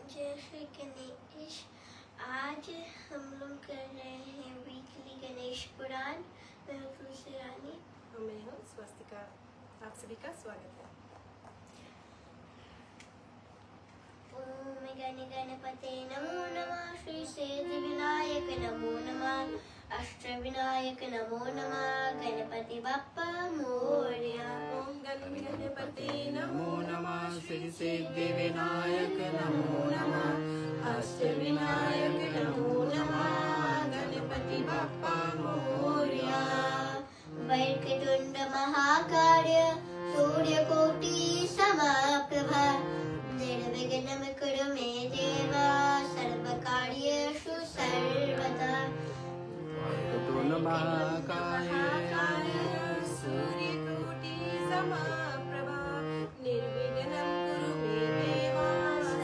जय श्री गणेश। आज हम लोग कर रहे हैं वीकली गणेश पुराण। मैं हूँ तुलसी रानी और मैं हूँ स्वस्तिका। आप सभी का स्वागत है। ओम गण गणपते नमो नमः, श्री सिद्धि विनायक नमो नमः, अष्ट विनायक नमो नमः, गणपति बप्पा मोरया। ओम गण गणपते नमो नमः, श्री सिद्धि विनायक नमो नमः, अष्ट विनायक नमो नमः, गणपति बप्पा मोरया। वक्रतुंड महाकाय सूर्यकोटि समप्रभा, निर्विघ्नं कुरु मे देव, सर्वकार्येषु सर्वदा। वक्रतुंड महाकाय सूर्यकोटि समप्रभा, निर्विघ्नं कुरु मे देव,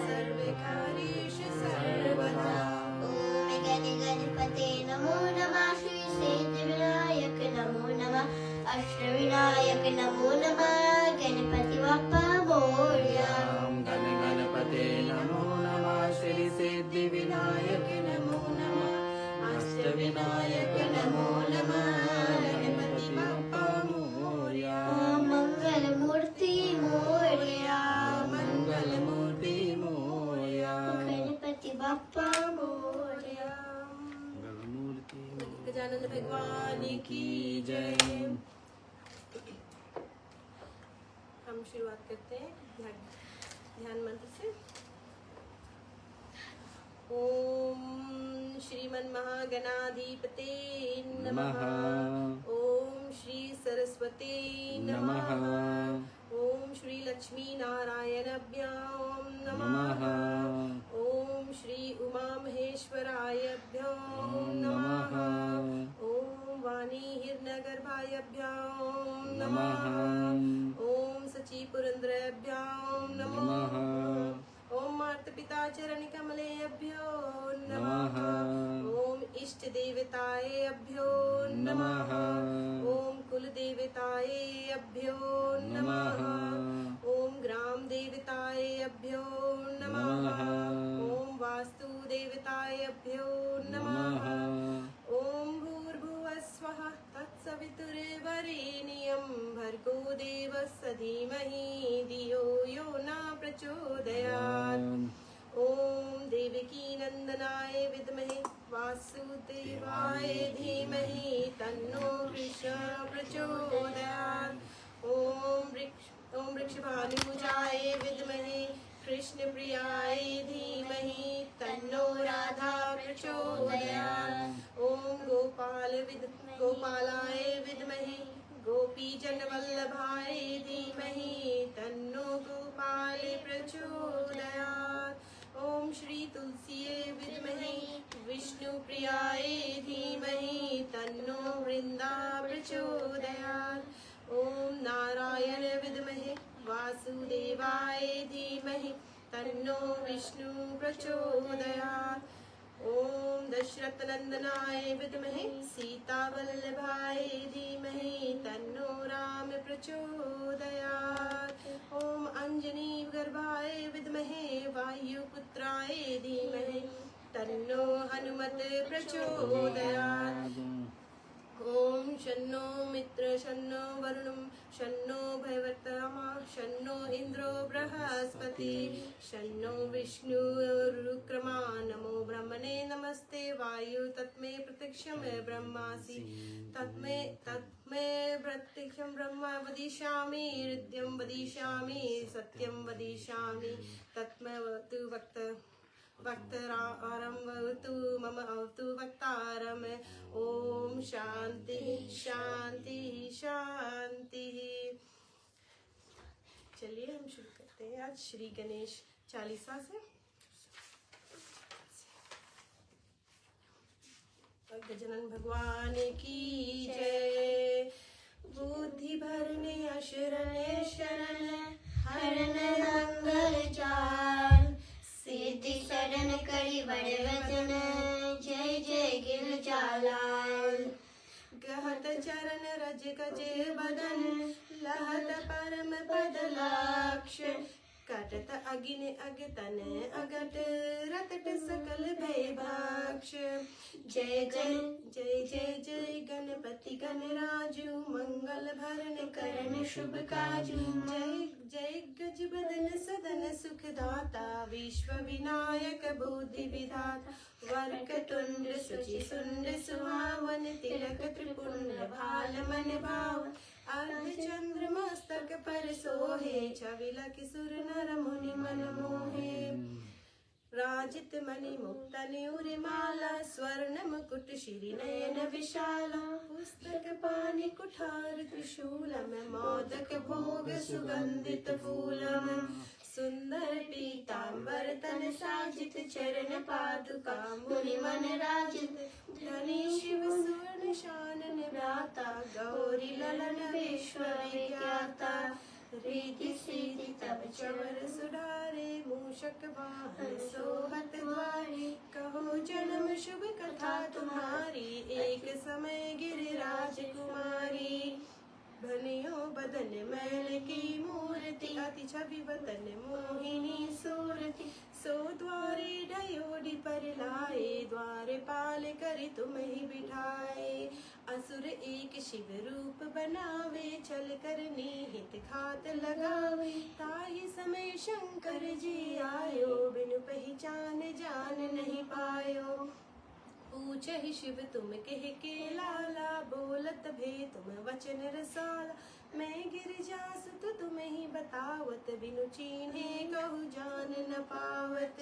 सर्वकार्येषु सर्वदा। ओम गण गणपते नमो नमः, श्री सिद्धि विनायक नमो नमः, अष्ट विनायक नमो नमः, गणपति बप्पा मोरया। ओम गण गणपते नमो नमः, श्री सिद्धि विनायक नमो नमः, अष्ट विनायक नमो नमः, गणपति बप्पा मोरया। ओम मंगल मूर्ति मोरया, मंगल मूर्ति मोरया, गणपति बप्पा मोरया। मंगल मूर्ति गजानन भगवान की जय। हम शुरुआत करते हैं ध्यान मंत्र से। ओम श्रीमन महागणाधिपते नमः। ओम श्री सरस्वते नमः। ओम श्री लक्ष्मी नारायणभ्यां नमः। ओम श्री उमा महेश्वरायभ्यां नमः। ओम वाणी हिरण्यगर्भायभ्यां नमः। ओम सची पुरंद्रेभ्यां नमः। ओम मार्त पिता चरण कमलेभ्यो नमः। ओम इष्ट देवताय अभ्यो नमः। ओम कुल देवताय अभ्यो नमः। ओम ग्राम देवताय अभ्यो नमः। ओम वास्तु देवताय अभ्यो नमः। ओम भूर्भुवः स्वः तत्सवितुर्वरेण्यं भर्गो देवस्य धीमहि धियो यो न प्रचोदयात्। ओम देवकी नंदनाय विद्महे वासुदेवाय धीमहि तन्नो कृष्ण प्रचोदयात्। ओम वृषभानुजाय विद्महे कृष्ण प्रियाय धीमहि तन्नो राधा प्रचोदयात्। ओम गोपालाय विद्महे गोपीजन वल्लभाय धीमहि तन्नो गोपाल प्रचोदयात्। ओम श्री तुलसीये विद्महे विष्णु प्रियाय धीमहि तन्नो वृंदा प्रचोदयात्। ओम नारायण विद्महे वासुदेवाय धीमहि तन्नो विष्णु प्रचोदयात्। ओम दशरथ नंदनाय विद्महे सीता वल्लभाय धीमहि तन्नो राम प्रचोदयात्। ओम अंजनी गर्भाय विद्महे वायुपुत्राय धीमहि तन्नो हनुमत प्रचोदयात्। ओम शन्नो मित्र शन्नो वरुणं शन्नो भैवर्तमा शन्नो इंद्रो बृहस्पति शन्नो विष्णु रुक्रमा। नमो ब्रह्मणे नमस्ते वायु तत्मे प्रत्यक्षं ब्रह्मासि तत्मे प्रत्यक्षं ब्रह्म वदिष्यामि हृद्यं वदिष्यामि सत्यं वदिष्यामि तत्मवतु वक्तारं वतु मम अवतु वक्तारम्। ओम शांति शांति शांति। चलिए हम शुरू करते हैं आज श्री गणेश चालीसा से। गजानन भगवान की जय। बुद्धि भरने अशरणे शरण हरण मंगल चाल, सिद्धि शरण करी बड़े वचन जय जय गिर जालाल। गहत चरण रज गज बदन लहत परम पद लक्ष्य कटत अगिन अगतन अगट रतट सकल भय भक्ष। जय जय जय जय जय गणपति गणराजु मंगल भरण करण शुभ काजु। जय जय गज बदन सदन सुखदाता विश्व विनायक बुद्धि विधाता। वरक तुंड सुचि सुंड सुहावन तिलक त्रिपुंड भाल मन भावन। अर्धचंद्र मस्तक पर सोहे छविलक सुर नर मुनि मन मोहे। राजित मणि मुक्त न्यूर माला स्वर्ण मुकुट श्री नयन विशाला। पुस्तक पाणि कुठार त्रिशूलम मोदक भोग सुगंधित फूलम। सुंदर पीतांबर तन साजित चरण पादुका मुनि मन राजित। धनी शिव सुवर्ण शानन भ्राता गौरी ललन विश्व विख्याता। रिद्धि सिद्धि तब चवर सुधारे मूषक वाहन सोहत द्वारे। कहो जन्म शुभ कथा तुम्हारी एक समय गिरिराज कुमारी। भनियो बदन मैल की मूर्ति अति छवि वदन मोहिनी सूरति। सो द्वारे ढयोडी पर लाए द्वार पाल करि तुम ही बिठाए। असुर एक शिव रूप बनावे छल कर निहित घात लगावे। ताहि समय शंकर जी आयो बिनु पहचान जान नहीं पायो। पूछहि शिव तुम कह के लाला बोलत भे तुम वचन रसाला। मैं गिरिजासुत तुम ही बतावत बिनु चीन्हे कहु जान न पावत।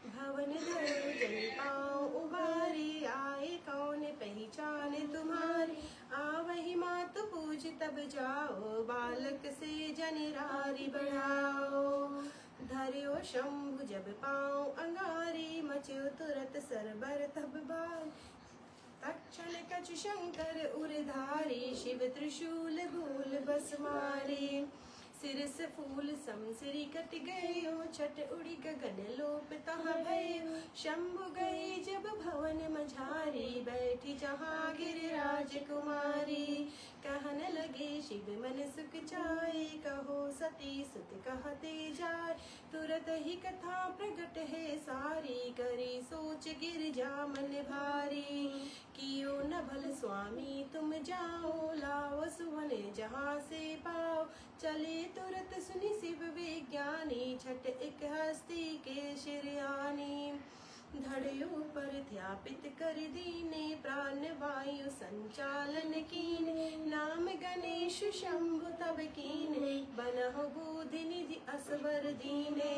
भवन धरो जन पाँव उबारी आए कौन पहचान तुम्हारी। आवहि मात पूछ तब जाओ बालक से जनिरारी बढ़ाओ। धर्यो शंभु जब पाँव अंगारी मच्यो तुरत सरबर तब बार। तक्षण कछ शंकर उरधारी शिव त्रिशूल भूल बस मारी। सिर से फूल समसिरी कट गयो छट उड़ी गगन लोप तहाँ भयो। शंभु गई जब भवन मझारी बैठी जहाँ गिरिराज कुमारी। कहन लगे शिव मन सुख जाए कहो सती सुत कहते जाए। तुरत ही कथा प्रगट है सारी करी सोच गिरिजा मन भारी। कियो न भल स्वामी तुम जाओ लाओ सुवन जहाँ से पाओ। चले तुरत सुनि शिव विज्ञानी छट एक हस्ती के शिरयानी। धड़यो पर ध्यापित कर दीने प्राण वायु संचालन कीने। नाम गणेश शंभु तब कीने बनहु बुद्धि निधि असवर दीने।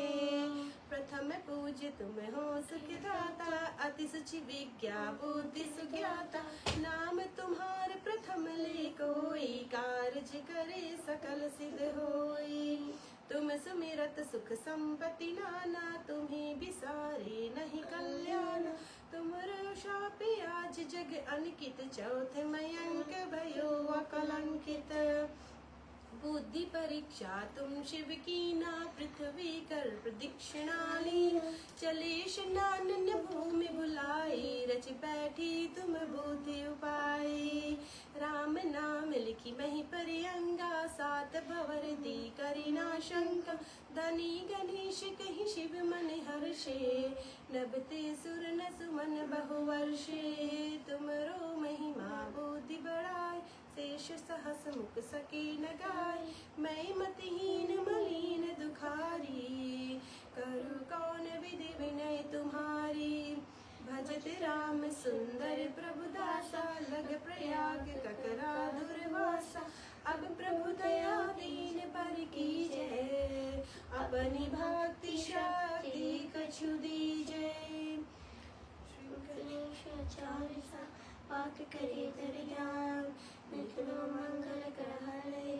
प्रथम पूज्य तुम हो सुखदाता अति सुचि विज्ञा बुद्धि सुज्ञाता। नाम तुम्हार प्रथम ले कोई कारज करे सकल सिद्ध होई। तुम सुमिरत सुख संपत्ति नाना तुम्हें बिसारे नहीं कल्याण। तुमरो शाप आज जग अनकित चौथ मयंक भयो अकलंकित। बुद्धि परीक्षा तुम शिव की ना पृथ्वी कर प्रदक्षिणाली। चले स्नान भूमि बुलाई रच बैठी तुम बुद्धि उपाय। राम नाम लिखी मही परियंगा सात भवर दी करी ना शंका। धनी गणेश कहीं शिव मन हर्षे नभते सुर न सुमन बहुवर्षे। तुमरो महिमा बुद्धि बढ़ाए शेष सहस मुख सके न गाय। मैं मतिहीन मलिन दुखारी करु कौन विधि विनय तुम्हारी। भजत राम सुंदर प्रभु दासा लग प्रयाग ककरा दुर्वासा। अब प्रभु दया दीन पर कीजय अपनी भक्ति शक्ति कछु दीजय। श्री गणेश आचार्य सा पाठ करे धर ज्ञान। निखिलो मंगल करहरे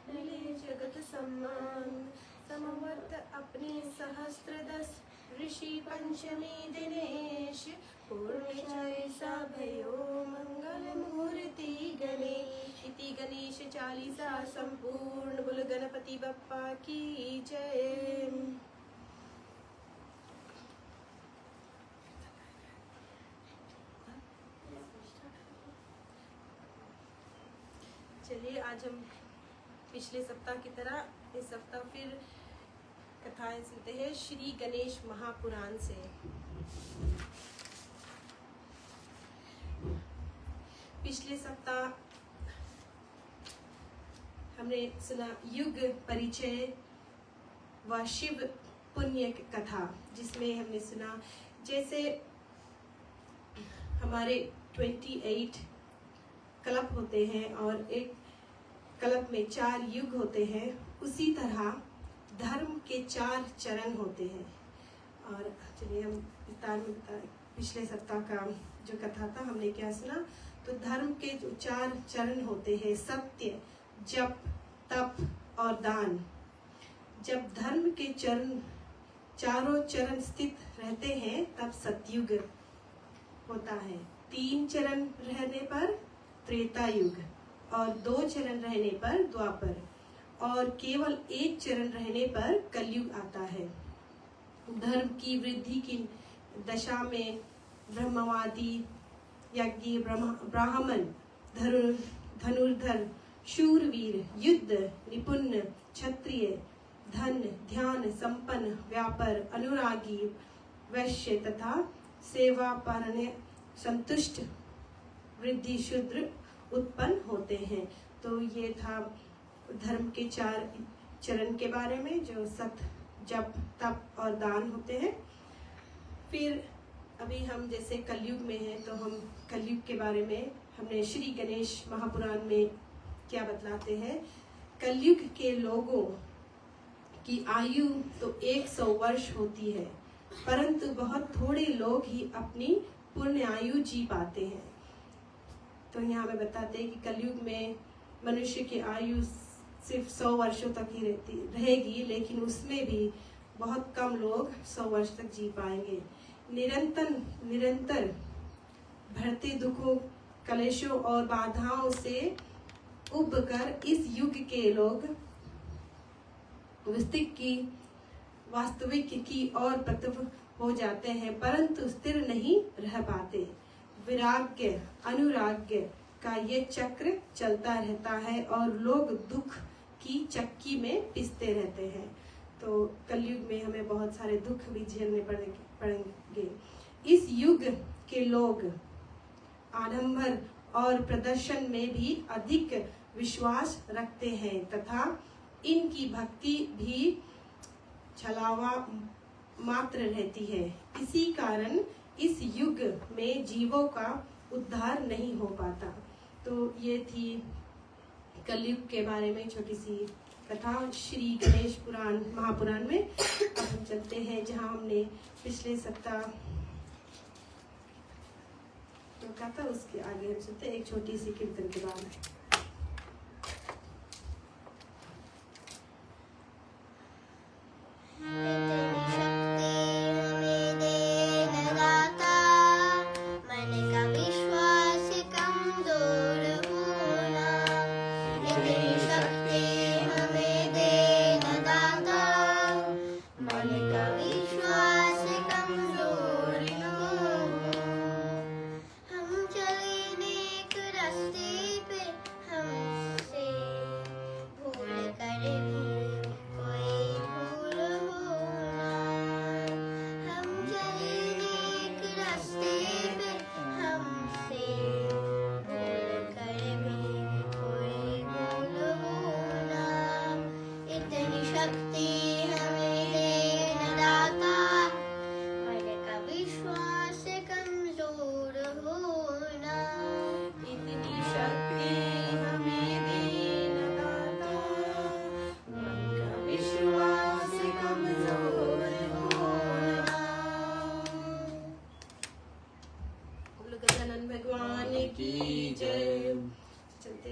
मिले जगत सम्मान। समवत अपने सहस्त्र दस ऋषि पंचमी दिनेश। पूर्ण चालीसा भयो मंगल मूर्ति गणेश। इति गणेश चालीसा संपूर्ण। बोल गणपति बप्पा की जय। चलिए आज हम पिछले सप्ताह की तरह इस सप्ताह फिर कथाएं सुनते हैं श्री गणेश महापुराण से। पिछले सप्ताह हमने सुना युग परिचय व शिव पुण्य कथा, जिसमें हमने सुना जैसे हमारे 28 कल्प होते हैं और एक कल्प में 4 युग होते हैं, उसी तरह धर्म के 4 चरण होते हैं। और चलिए हम विस्तार में पिछले सप्ताह का जो कथा था हमने क्या सुना, तो धर्म के जो 4 चरण होते हैं, सत्य, जप, तप और दान। जब धर्म के चारों चरण स्थित रहते हैं तब सतयुग होता है। 3 चरण रहने पर त्रेता युग और 2 चरण रहने पर द्वापर और केवल 1 चरण रहने पर कलयुग आता है। धर्म की वृद्धि की दशा में ब्रह्मवादी, यज्ञ, ब्राह्मण, धनुर्धर, शूरवीर, युद्ध निपुण, क्षत्रिय, धन ध्यान संपन्न, व्यापार, अनुरागी, वैश्य तथा सेवापरायण, संतुष्ट, वृद्धि, शूद्र उत्पन्न होते हैं। तो ये था धर्म के 4 चरण के बारे में, जो सत, जप, तप और दान होते हैं। फिर अभी हम जैसे कलयुग में हैं, तो हम कलयुग के बारे में हमने श्री गणेश महापुराण में क्या बतलाते हैं। कलयुग के लोगों की आयु तो 100 वर्ष होती है, परंतु बहुत थोड़े लोग ही अपनी पूर्ण आयु जी पाते हैं। तो यहाँ हमें बताते हैं कि कलयुग में मनुष्य की आयु सिर्फ 100 वर्षों तक ही रहेगी, लेकिन उसमें भी बहुत कम लोग 100 वर्ष तक जी पाएंगे। निरंतर बढ़ते दुखों, कलेशों और बाधाओं से उबकर इस युग के लोग वास्तविक की ओर प्रतुर हो जाते हैं, परंतु स्थिर नहीं रह पाते। विराग्य, अनुराग्य का ये चक्र चलता रहता है और लोग दुख की चक्की में पिसते रहते हैं। तो कलयुग में हमें बहुत सारे दुख भी झेलने पड़ेंगे। इस युग के लोग आडंबर और प्रदर्शन में भी अधिक विश्वास रखते हैं तथा इनकी भक्ति भी छलावा मात्र रहती है। इसी कारण इस युग में जीवों का उद्धार नहीं हो पाता। तो ये थी कलयुग के बारे में छोटी सी कथा श्री गणेश पुराण महापुराण में। अब हम चलते हैं जहाँ हमने पिछले सप्ताह जो कहा था उसके आगे हम सुनते हैं एक छोटी सी कीर्तन के बाद।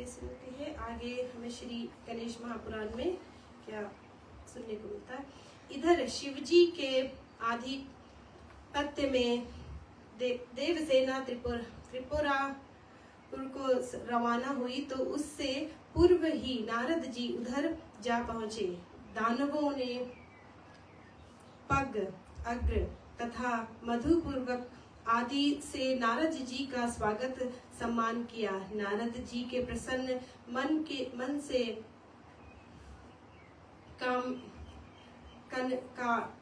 सुनते हैं आगे हमें श्री गणेश महापुराण में क्या सुनने को मिलता है। इधर शिवजी के आधिपत्य में देवसेना त्रिपुरापुर को रवाना हुई, तो उससे पूर्व ही नारद जी उधर जा पहुंचे। दानवों ने पग, अग्र तथा मधुपूर्वक आदि से नारद जी का स्वागत सम्मान किया। नारद जी के प्रसन्न मन से का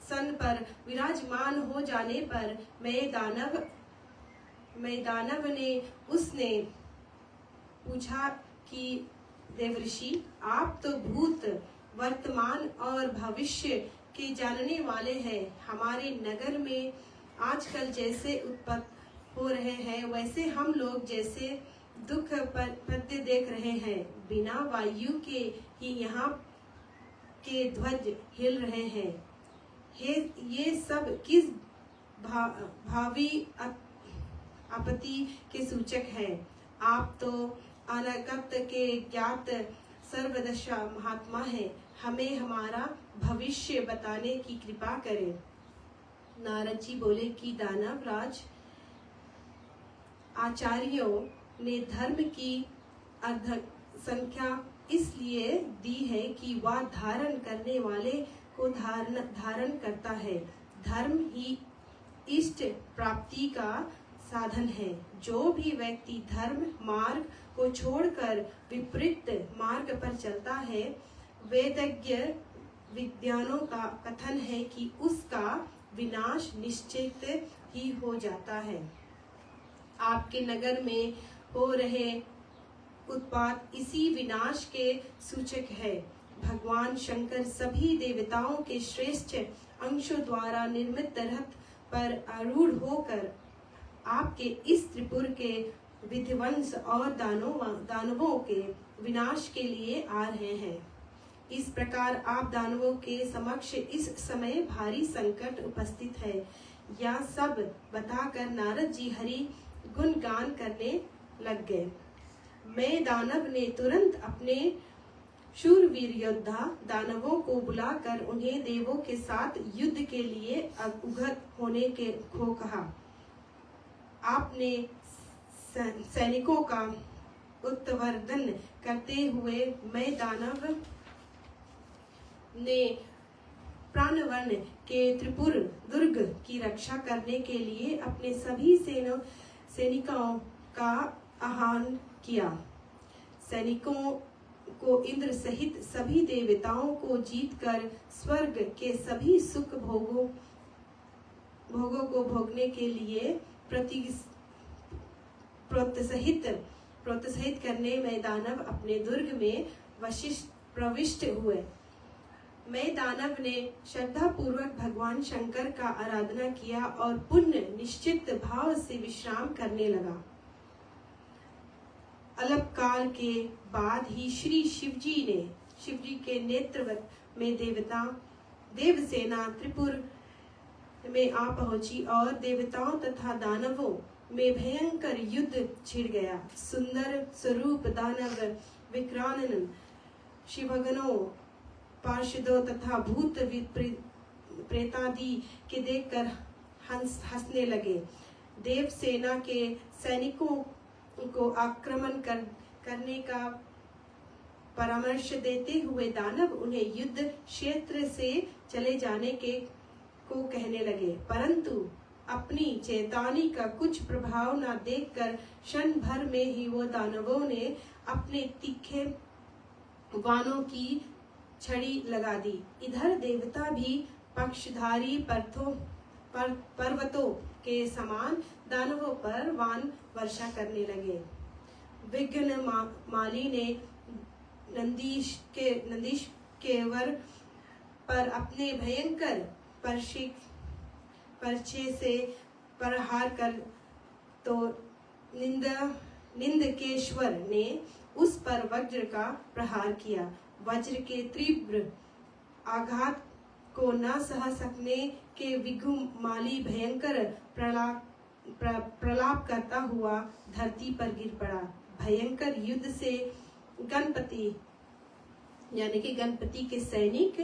सन पर विराजमान हो जाने पर मैं दानव ने उसने पूछा कि देवर्षि, आप तो भूत, वर्तमान और भविष्य के जानने वाले हैं। हमारे नगर में आजकल जैसे उत्पन्न हो रहे हैं वैसे हम लोग जैसे दुख पद्य देख रहे हैं। बिना वायु के ही यहाँ के ध्वज हिल रहे हैं। ये सब किस भावी आपत्ति के सूचक है। आप तो अनागत के ज्ञात सर्वदशा महात्मा है, हमें हमारा भविष्य बताने की कृपा करें। नारद जी बोले कि दानव राज, आचार्यों ने धर्म की अर्ध संख्या इसलिए दी है कि वह धारण करने वाले को धारण करता है। धर्म ही इष्ट प्राप्ति का साधन है। जो भी व्यक्ति धर्म मार्ग को छोड़कर विपरीत मार्ग पर चलता है, वेदज्ञ विद्वानों का कथन है कि उसका विनाश निश्चित ही हो जाता है। आपके नगर में हो रहे उत्पात इसी विनाश के सूचक है। भगवान शंकर सभी देवताओं के श्रेष्ठ अंशों द्वारा निर्मित रथ पर आरूढ़ होकर आपके इस त्रिपुर के विध्वंस और दानवों के विनाश के लिए आ रहे हैं। इस प्रकार आप दानवों के समक्ष इस समय भारी संकट उपस्थित है। यह सब बताकर नारद जी हरि गुणगान करने लग गए। मैं दानव ने तुरंत अपने शूरवीर योद्धा दानवों को बुलाकर उन्हें देवों के साथ युद्ध के लिए उगत होने को कहा। आपने सैनिकों का उत्वर्धन करते हुए मैं दानव ने प्राणवर्ण के त्रिपुर दुर्ग की रक्षा करने के लिए अपने सभी सैनिकों का आह्वान किया। सैनिकों को इंद्र सहित सभी देवताओं को जीतकर स्वर्ग के सभी सुख भोगों को भोगने के लिए प्रोत्साहित करने में दानव अपने दुर्ग में प्रविष्ट हुए। मैं दानव ने श्रद्धा पूर्वक भगवान शंकर का आराधना किया और पुण्य निश्चित भाव से विश्राम करने लगा। अल्प काल के बाद ही श्री शिवजी के नेतृत्व में देवसेना त्रिपुर में आ पहुंची और देवताओं तथा दानवों में भयंकर युद्ध छिड़ गया। सुंदर स्वरूप दानव विक्रानन शिवगणों पार्षदों तथा भूत प्रेतादि के देखकर हंसने लगे। देवसेना के सैनिकों को आक्रमण करने का परामर्श देते हुए दानव उन्हें युद्ध क्षेत्र से चले जाने को कहने लगे, परंतु अपनी चेतावनी का कुछ प्रभाव न देखकर क्षण भर में ही वो दानवों ने अपने तीखे बाणों की छड़ी लगा दी। इधर देवता भी पक्षधारी पर्वतों के समान दानवों पर वान वर्षा करने लगे। विघ्न माली ने नंदीश के वर पर अपने भयंकर परछे से प्रहार कर तो निंदकेश्वर ने उस पर वज्र का प्रहार किया। वज्र के तीव्र आघात को न सह सकने के विघ्नमाली भयंकर प्रलाप करता हुआ धरती पर गिर पड़ा। भयंकर युद्ध से गणपति यानी कि गणपति के सैनिक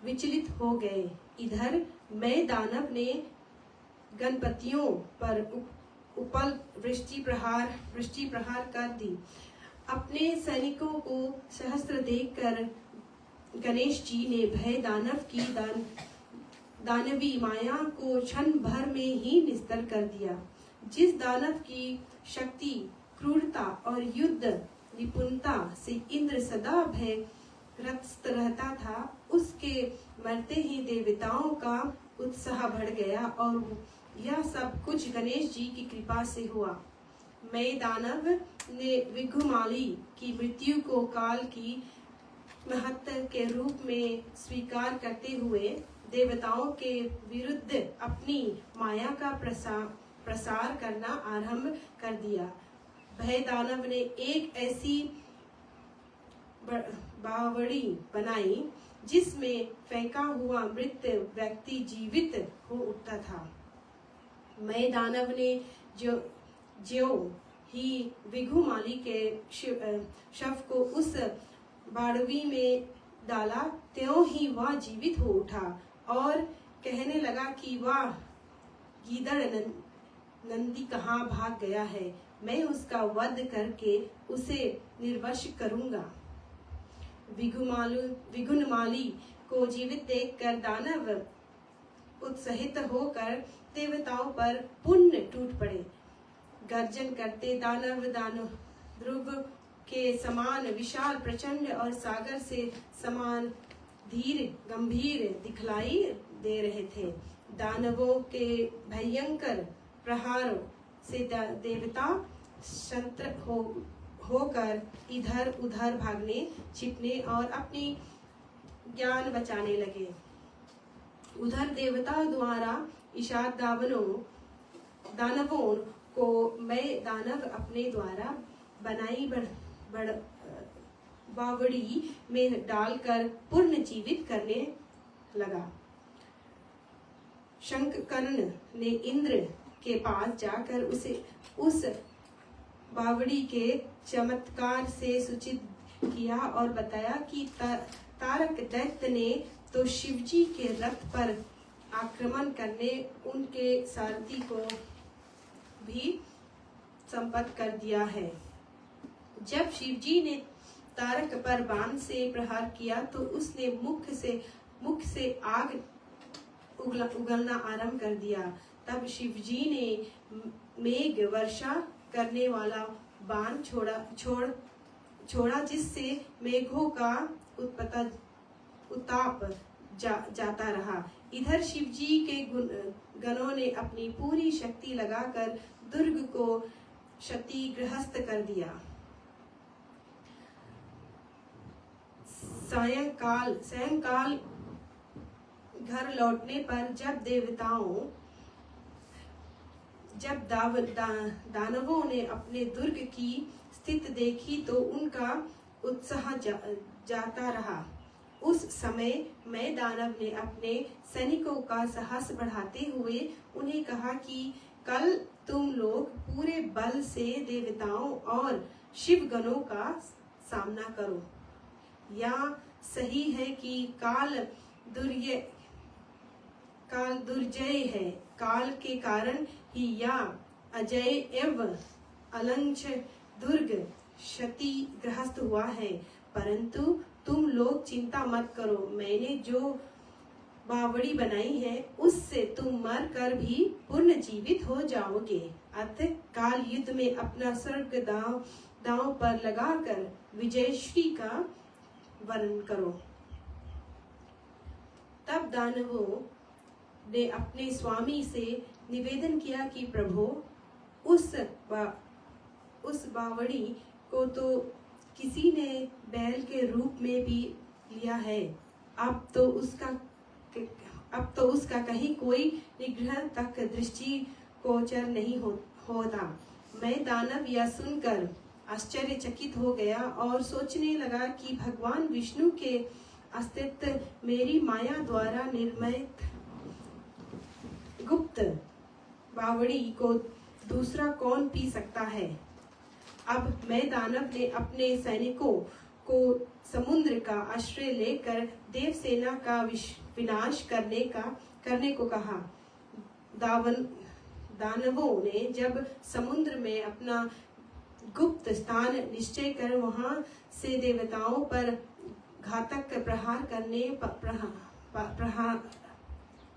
विचलित हो गए। इधर मैं दानव ने गणपतियों पर उपल वृष्टि प्रहार कर दी। अपने सैनिकों को सहस्त्र देखकर गणेश जी ने भय दानव की दानवी माया को क्षण भर में ही निस्तर कर दिया। जिस दानव की शक्ति, क्रूरता और युद्ध निपुणता से इंद्र सदा भय ग्रस्त रहता था, उसके मरते ही देवताओं का उत्साह बढ़ गया और यह सब कुछ गणेश जी की कृपा से हुआ। मैं दानव ने विघुमाली की मृत्यु को काल की महत्व के रूप में स्वीकार करते हुए देवताओं के विरुद्ध अपनी माया का प्रसार करना आरंभ कर दिया। भय दानव ने एक ऐसी बावड़ी बनाई जिसमें फेंका हुआ मृत व्यक्ति जीवित हो उठता था। मैं दानव ने ज्यों ही विघुमाली के शव को उस बाड़वी में डाला, त्यों ही वह जीवित हो उठा और कहने लगा कि वह गीदड़ नंदी कहाँ भाग गया है, मैं उसका वध करके उसे निर्वश करूंगा। विघुनमाली को जीवित देखकर दानव उत्साहित होकर देवताओं पर पुण्य टूट पड़े। गर्जन करते दानव ध्रुव के समान विशाल प्रचंड और सागर से समान धीर गंभीर दिखलाई दे रहे थे। दानवों के भयंकर प्रहारों से देवता संतर होकर इधर उधर भागने छिपने और अपनी ज्ञान बचाने लगे। उधर देवता द्वारा इशाद दानवों को मैं दानव अपने द्वारा बनाई बावड़ी में डालकर पुनर्जीवित करने लगा। शंखकर्ण ने इंद्र के पास जाकर उसे उस बावड़ी के चमत्कार से सूचित किया और बताया कि तारक दैत्य ने तो शिवजी के रथ पर आक्रमण करने उनके सारथी को भी संपत कर दिया है। जब शिवजी ने तारक पर बाण से प्रहार किया तो उसने मुख से आग उगलना आरंभ कर दिया। तब शिवजी ने मेघ वर्षा करने वाला बाण छोड़ा जिससे मेघों का उताप जाता रहा। इधर शिवजी के गणों ने अपनी पूरी शक्ति लगाकर दुर्ग को क्षतिग्रस्त कर दिया। सायंकाल घर लौटने पर जब दानवों ने अपने दुर्ग की स्थिति देखी तो उनका उत्साह जाता रहा। उस समय मैं दानव ने अपने सैनिकों का साहस बढ़ाते हुए उन्हें कहा कि कल तुम लोग पूरे बल से देवताओं और शिवगणों का सामना करो। या सही है कि काल दुर्जय है, काल के कारण ही या अजय एवं अलंघ दुर्ग क्षतिग्रस्त हुआ है। परंतु तुम लोग चिंता मत करो, मैंने जो बावड़ी बनाई है उससे तुम मर कर भी पुनर्जीवित हो जाओगे। अतः काल युद्ध में अपना स्वर्ग दांव पर लगाकर विजयश्री का वर्णन करो। तब दानवों ने अपने स्वामी से निवेदन किया कि प्रभु, उस बावड़ी को तो किसी ने बैल के रूप में भी लिया है, अब तो उसका कहीं कोई निग्रह तक दृष्टि गोचर नहीं होता। मैं दानव यह सुनकर आश्चर्यचकित हो गया और सोचने लगा कि भगवान विष्णु के अस्तित्व मेरी माया द्वारा निर्मित गुप्त बावड़ी को दूसरा कौन पी सकता है। अब मैं दानव ने अपने सैनिकों को समुद्र का आश्रय लेकर देवसेना का विनाश करने को कहा। दानवों ने जब समुद्र में अपना गुप्त स्थान निश्चय कर वहां से देवताओं पर घातक प्रहार करने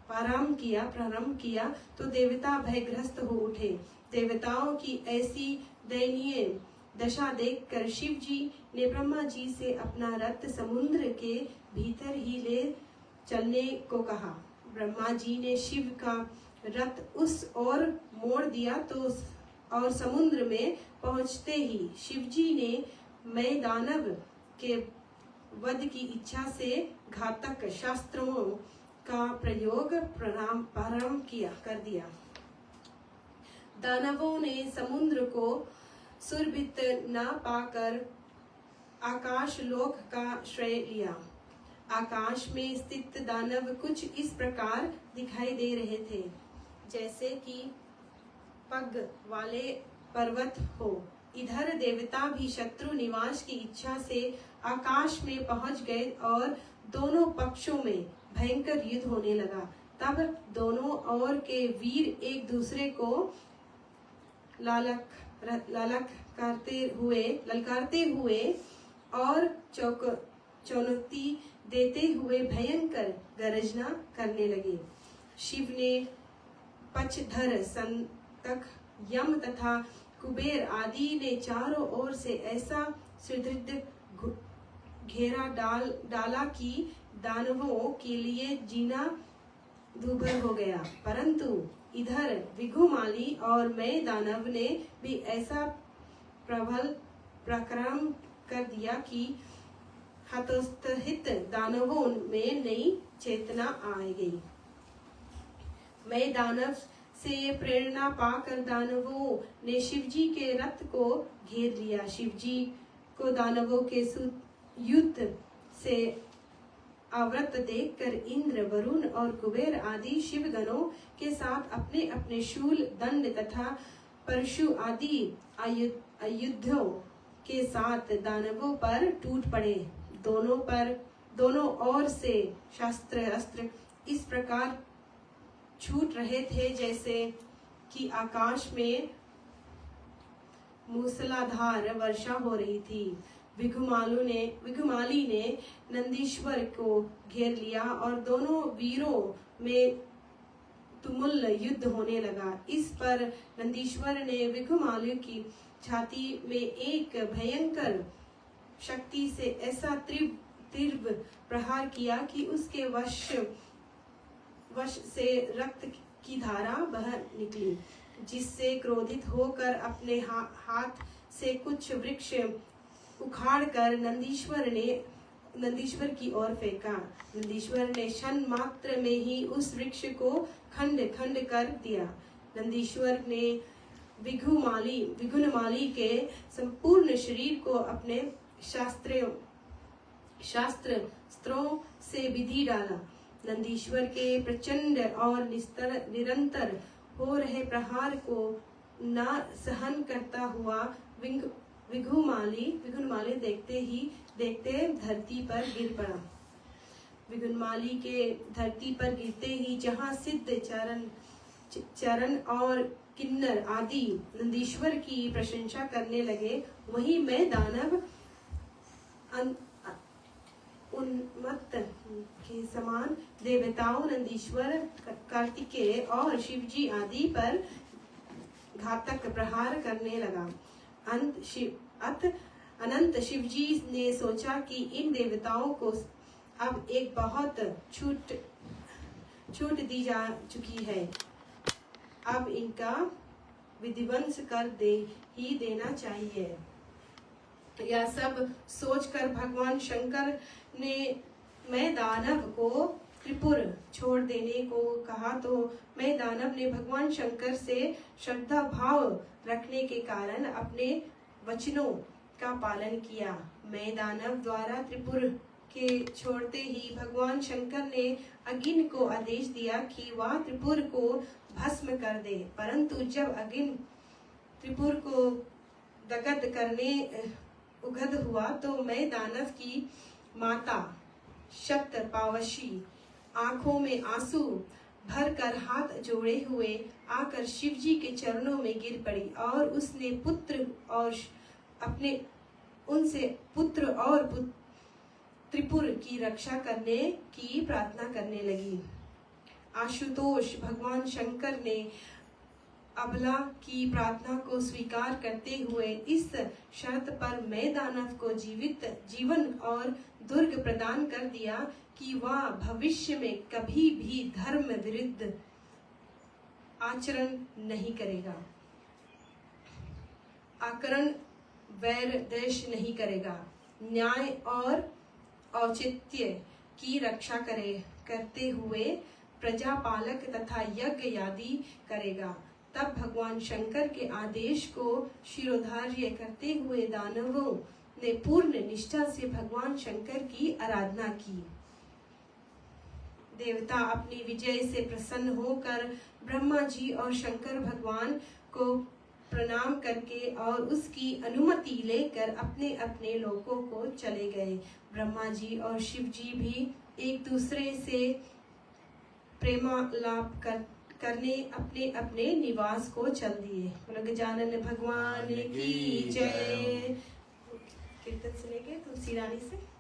प्रारंभ किया तो देवता भयग्रस्त हो उठे। देवताओं की ऐसी दयनीय दशा देखकर शिव जी ने ब्रह्मा जी से अपना रथ समुद्र के भीतर ही ले चलने को कहा। ब्रह्मा जी ने शिव का रथ उस ओर मोड़ दिया तो और समुद्र में पहुंचते ही शिव जी ने मैं दानव के वध की इच्छा से घातक शास्त्रों का प्रयोग प्रारंभ कर दिया। दानवों ने समुद्र को सुरभित न पाकर आकाश लोक का श्रेय लिया। आकाश में स्थित दानव कुछ इस प्रकार दिखाई दे रहे थे, जैसे कि पग वाले पर्वत हो। इधर देवता भी शत्रु निवास की इच्छा से आकाश में पहुंच गए और दोनों पक्षों में भयंकर युद्ध होने लगा। तब दोनों ओर के वीर एक दूसरे को ललकारते हुए और चुनौती देते हुए भयंकर गर्जना करने लगे। शिव ने पचधर, संतक, यम तथा कुबेर आदि ने चारों ओर से ऐसा सुदृढ़ घेरा डाला कि दानवों के लिए जीना दूभर हो गया। परंतु इधर विघुमाली और मैं दानव ने भी ऐसा प्रबल पराक्रम कर दिया कि हतोत्साहित दानवों में नई चेतना आ गई। मैं दानव से प्रेरणा पाकर दानवों ने शिवजी के रथ को घेर लिया। शिवजी को दानवों के युद्ध से आवृत देखकर इंद्र, वरुण और कुबेर आदि शिवगणों के साथ अपने अपने शूल, दंड तथा परशु आदि आयुधों के साथ दानवों पर टूट पड़े। दोनों ओर से शस्त्र अस्त्र इस प्रकार छूट रहे थे जैसे कि आकाश में मूसलाधार वर्षा हो रही थी। विघुमाली ने नंदीश्वर को घेर लिया और दोनों वीरों में तुमुल युद्ध होने लगा। इस पर नंदीश्वर ने विघुमाली की छाती में एक भयंकर शक्ति से ऐसा तीव्र प्रहार किया कि उसके वश से रक्त की धारा बह निकली, जिससे क्रोधित होकर अपने हाथ से कुछ वृक्ष उखाड़कर नंदीश्वर की ओर फेंका। नंदीश्वर ने क्षण मात्र में ही उस वृक्ष को खंड खंड कर दिया। नंदीश्वर ने विघुनमाली के संपूर्ण शरीर को अपने शस्त्रों से विधि डाला। नंदीश्वर के प्रचंड और निरंतर हो रहे प्रहार को न सहन करता हुआ विघुनमाली देखते धरती पर गिर पड़ा। विघुनमाली के धरती पर गिरते ही जहाँ सिद्ध चरण और किन्नर आदि नंदीश्वर की प्रशंसा करने लगे, वहीं मैं दानव उन्मत्त के समान देवताओं, नंदीश्वर, कार्तिकेय और शिवजी आदि पर घातक प्रहार करने लगा। अनंत शिवजी ने सोचा कि इन देवताओं को अब एक बहुत छूट दी जा चुकी है, अब इनका विध्वंस कर ही देना चाहिए। यह सब सोचकर भगवान शंकर ने मैं दानव को त्रिपुर छोड़ देने को कहा, तो मैं दानव ने भगवान शंकर से श्रद्धा भाव रखने के कारण अपने वचनों का पालन किया। मैं दानव द्वारा त्रिपुर के छोड़ते ही भगवान शंकर ने अग्नि को आदेश दिया कि वह त्रिपुर को भस्म कर दे। परंतु जब अग्नि त्रिपुर को दग्ध करने उगद हुआ तो मैं दानव की माता शतपावशी आंखों में आंसू भरकर हाथ जोड़े हुए आकर शिवजी के चरणों में गिर पड़ी और उसने उनसे पुत्र और त्रिपुर की रक्षा करने की प्रार्थना करने लगी। आशुतोष, भगवान शंकर ने अबला की प्रार्थना को स्वीकार करते हुए इस शर्त पर मैं दानव को जीवन और दुर्ग प्रदान कर दिया कि वह भविष्य में कभी भी धर्म विरुद्ध आचरण नहीं करेगा, आकरण वैर द्वेष नहीं करेगा, न्याय और औचित्य की रक्षा करते हुए प्रजापालक तथा यज्ञ आदि करेगा। तब भगवान शंकर के आदेश को शिरोधार्य करते हुए दानवों ने पूर्ण निष्ठा से भगवान शंकर की आराधना की। देवता अपनी विजय से प्रसन्न होकर ब्रह्मा जी और शंकर भगवान को प्रणाम करके और उसकी अनुमति लेकर अपने अपने लोकों को चले गए। ब्रह्मा जी और शिव जी भी एक दूसरे से प्रेमालाप करने अपने अपने निवास को चल दिए। बोलो गजानन भगवान की जय। कीर्तन सुनेंगे तुलसी रानी से।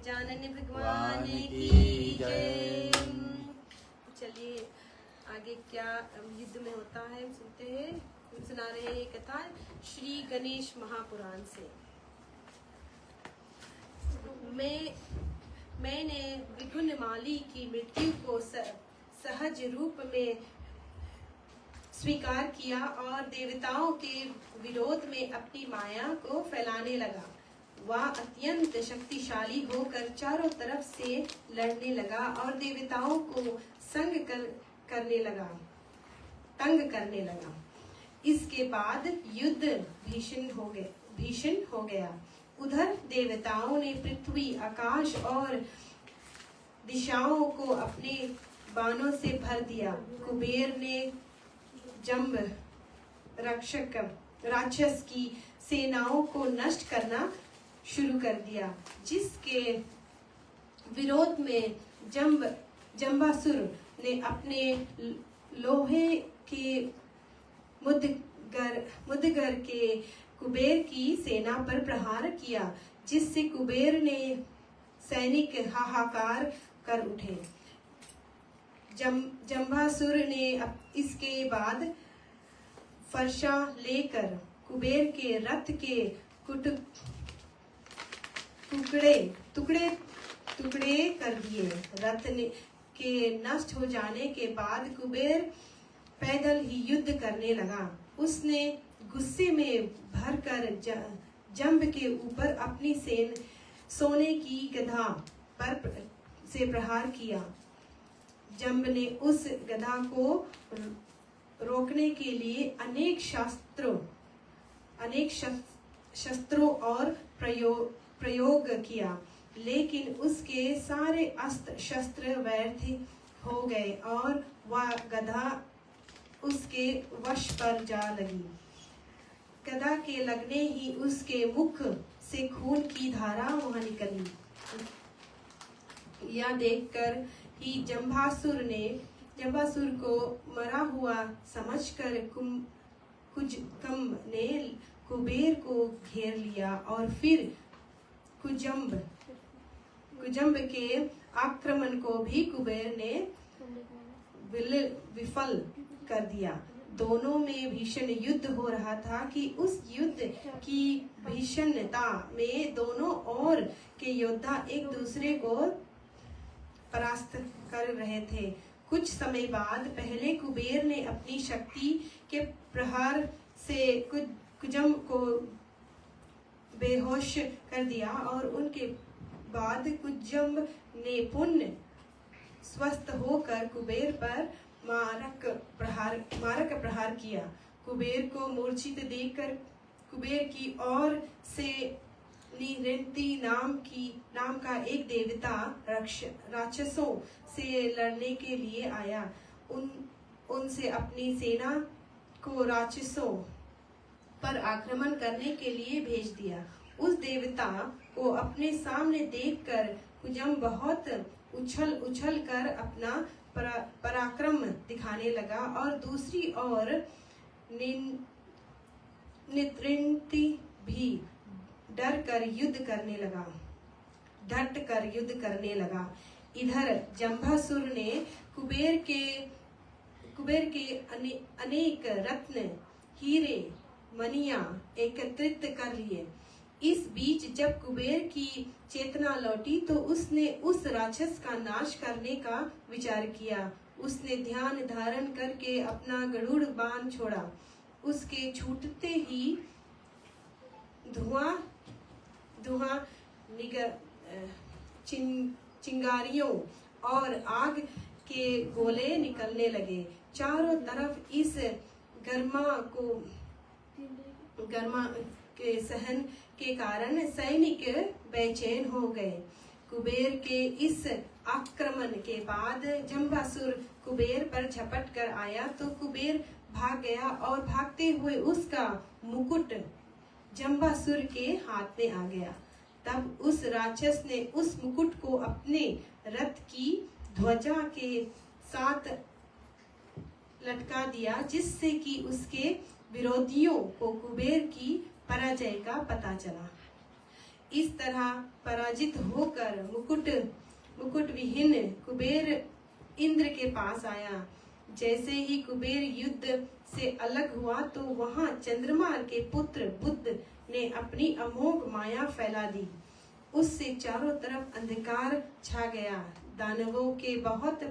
गजानन भगवान की जय। चलिए आगे क्या युद्ध में होता है सुनते हैं। सुना रहे हैं कथा श्री गणेश महापुराण से। मैंने विघ्नमाली की मृत्यु को सहज रूप में स्वीकार किया और देवताओं के विरोध में अपनी माया को फैलाने लगा। वह अत्यंत शक्तिशाली होकर चारों तरफ से लड़ने लगा और देवताओं को तंग करने लगा। इसके बाद युद्ध भीषण हो गया। उधर देवताओं ने पृथ्वी, आकाश और दिशाओं को अपने बाणों से भर दिया। कुबेर ने जंब राक्षस की सेनाओं को नष्ट करना शुरू कर दिया, जिसके विरोध में जंबासुर ने अपने लोहे के मुदगर के कुबेर की सेना पर प्रहार किया, जिससे कुबेर ने सैनिक हाहाकार कर उठे। जंभासुर ने इसके बाद फरसा लेकर कुबेर के रथ के टुकड़े कर दिए। रथ के नष्ट हो जाने के बाद कुबेर पैदल ही युद्ध करने लगा। उसने गुस्से में भरकर जंब के ऊपर अपनी सोने की गधा से प्रहार किया। जंब ने उस गधा को रोकने के लिए अनेक शस्त्रों और प्रयोग किया, लेकिन उसके सारे अस्त्र शस्त्र व्यर्थ हो गए और वह गधा उसके वश पर जा लगी। गधा के लगने ही उसके मुख से खून की धारा वहां निकली। यह देखकर ही जंभासुर को मरा हुआ समझकर कुजम्ब ने कुबेर को घेर लिया और फिर कुजम्ब के आक्रमण को भी कुबेर ने विफल कर दिया। दोनों में भीषण युद्ध हो रहा था कि उस युद्ध की भीषणता में दोनों ओर के योद्धा एक दूसरे को परास्त कर रहे थे। कुछ समय बाद पहले कुबेर ने अपनी शक्ति के प्रहार से कुजम्ब को बेहोश कर दिया और उनके बाद कुजम्ब ने पुनः स्वस्थ होकर कुबेर पर मारक प्रहार किया। कुबेर को मूर्छित देखकर कुबेर की ओर से निरंती नाम का एक देवता राक्षसों से लड़ने के लिए आया। उनसे अपनी सेना को राक्षसों पर आक्रमण करने के लिए भेज दिया। उस देवता को अपने सामने देखकर कुजम्ब बहुत उछल कर अपना पराक्रम दिखाने लगा और दूसरी ओर नित्रंती भी डट कर युद्ध करने लगा। इधर जंभासुर ने कुबेर के अनेक रत्न हीरे मनिया एकत्रित कर लिए। इस बीच जब कुबेर की चेतना लौटी तो उसने उस राक्षस का नाश करने का विचार किया। उसने ध्यान धारण करके अपना गरुड़ बाण छोड़ा। उसके छूटते ही धुआं चिंगारियों और आग के गोले निकलने लगे। चारों तरफ इस गर्मा के सहन के कारण सैनिक बेचैन हो गए। कुबेर के इस आक्रमण के बाद जंभासुर कुबेर पर झपट कर आया तो कुबेर भाग गया और भागते हुए उसका मुकुट जंभासुर के हाथ में आ गया। तब उस राक्षस ने उस मुकुट को अपने रथ की ध्वजा के साथ लटका दिया, जिससे कि उसके विरोधियों को कुबेर की पराजय का पता चला। इस तरह पराजित होकर मुकुट विहीन कुबेर इंद्र के पास आया। जैसे ही कुबेर युद्ध से अलग हुआ तो वहां चंद्रमा के पुत्र बुध ने अपनी अमोघ माया फैला दी। उससे चारों तरफ अंधकार छा गया। दानवों के बहुत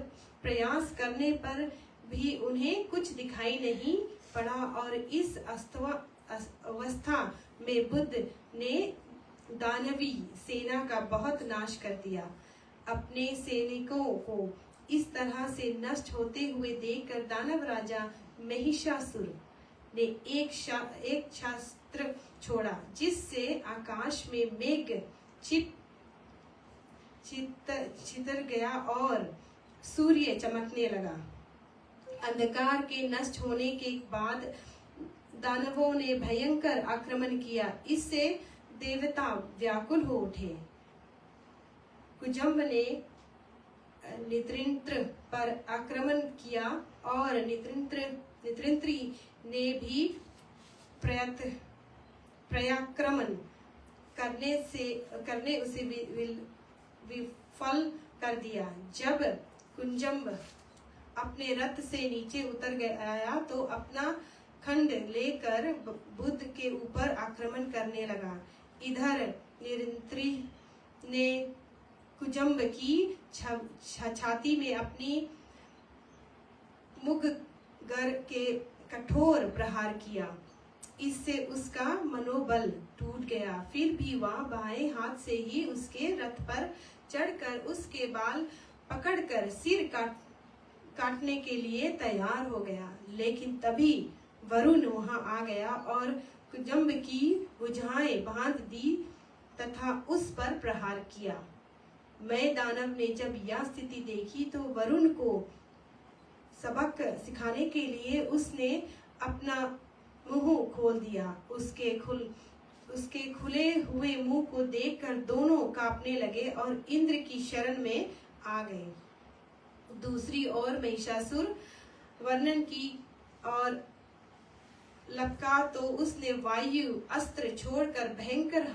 प्रयास करने पर भी उन्हें कुछ दिखाई नहीं पड़ा और इस अवस्था में बुध ने दानवी सेना का बहुत नाश कर दिया। अपने सैनिकों को इस तरह से नष्ट होते हुए देखकर दानव राजा महिषासुर ने एक शास्त्र छोड़ा, जिससे आकाश में मेघ छितर गया और सूर्य चमकने लगा। अंधकार के नष्ट होने के बाद दानवों ने भयंकर आक्रमण किया। इससे देवता व्याकुल हो उठे। कुजम्ब ने नित्रंत्र पर आक्रमण किया और नित्रंत्री ने भी प्रयाक्रमण करने उसे विफल कर दिया। जब कुंजम्ब अपने रथ से नीचे उतर आया तो अपना खंड लेकर बुद्ध के ऊपर आक्रमण करने लगा। इधर निरंत्री ने कुजम्ब की छाती में अपनी मुखगर के कठोर प्रहार किया। इससे उसका मनोबल टूट गया। फिर भी वह बाएं हाथ से ही उसके रथ पर चढ़कर उसके बाल पकड़कर सिर काटने के लिए तैयार हो गया। लेकिन तभी वरुण वहां आ गया और कुजम्ब की भुजाएं बांध दी तथा उस पर प्रहार किया। मैं दानव ने जब यह स्थिति देखी तो वरुण को सबक सिखाने के लिए उसने अपना मुंह खोल दिया। उसके खुले हुए मुंह को देखकर दोनों कांपने लगे और इंद्र की शरण में आ गए। दूसरी ओर महिषासुर वर्णन की और लपका तो उसने वायु अस्त्र छोड़कर भयंकर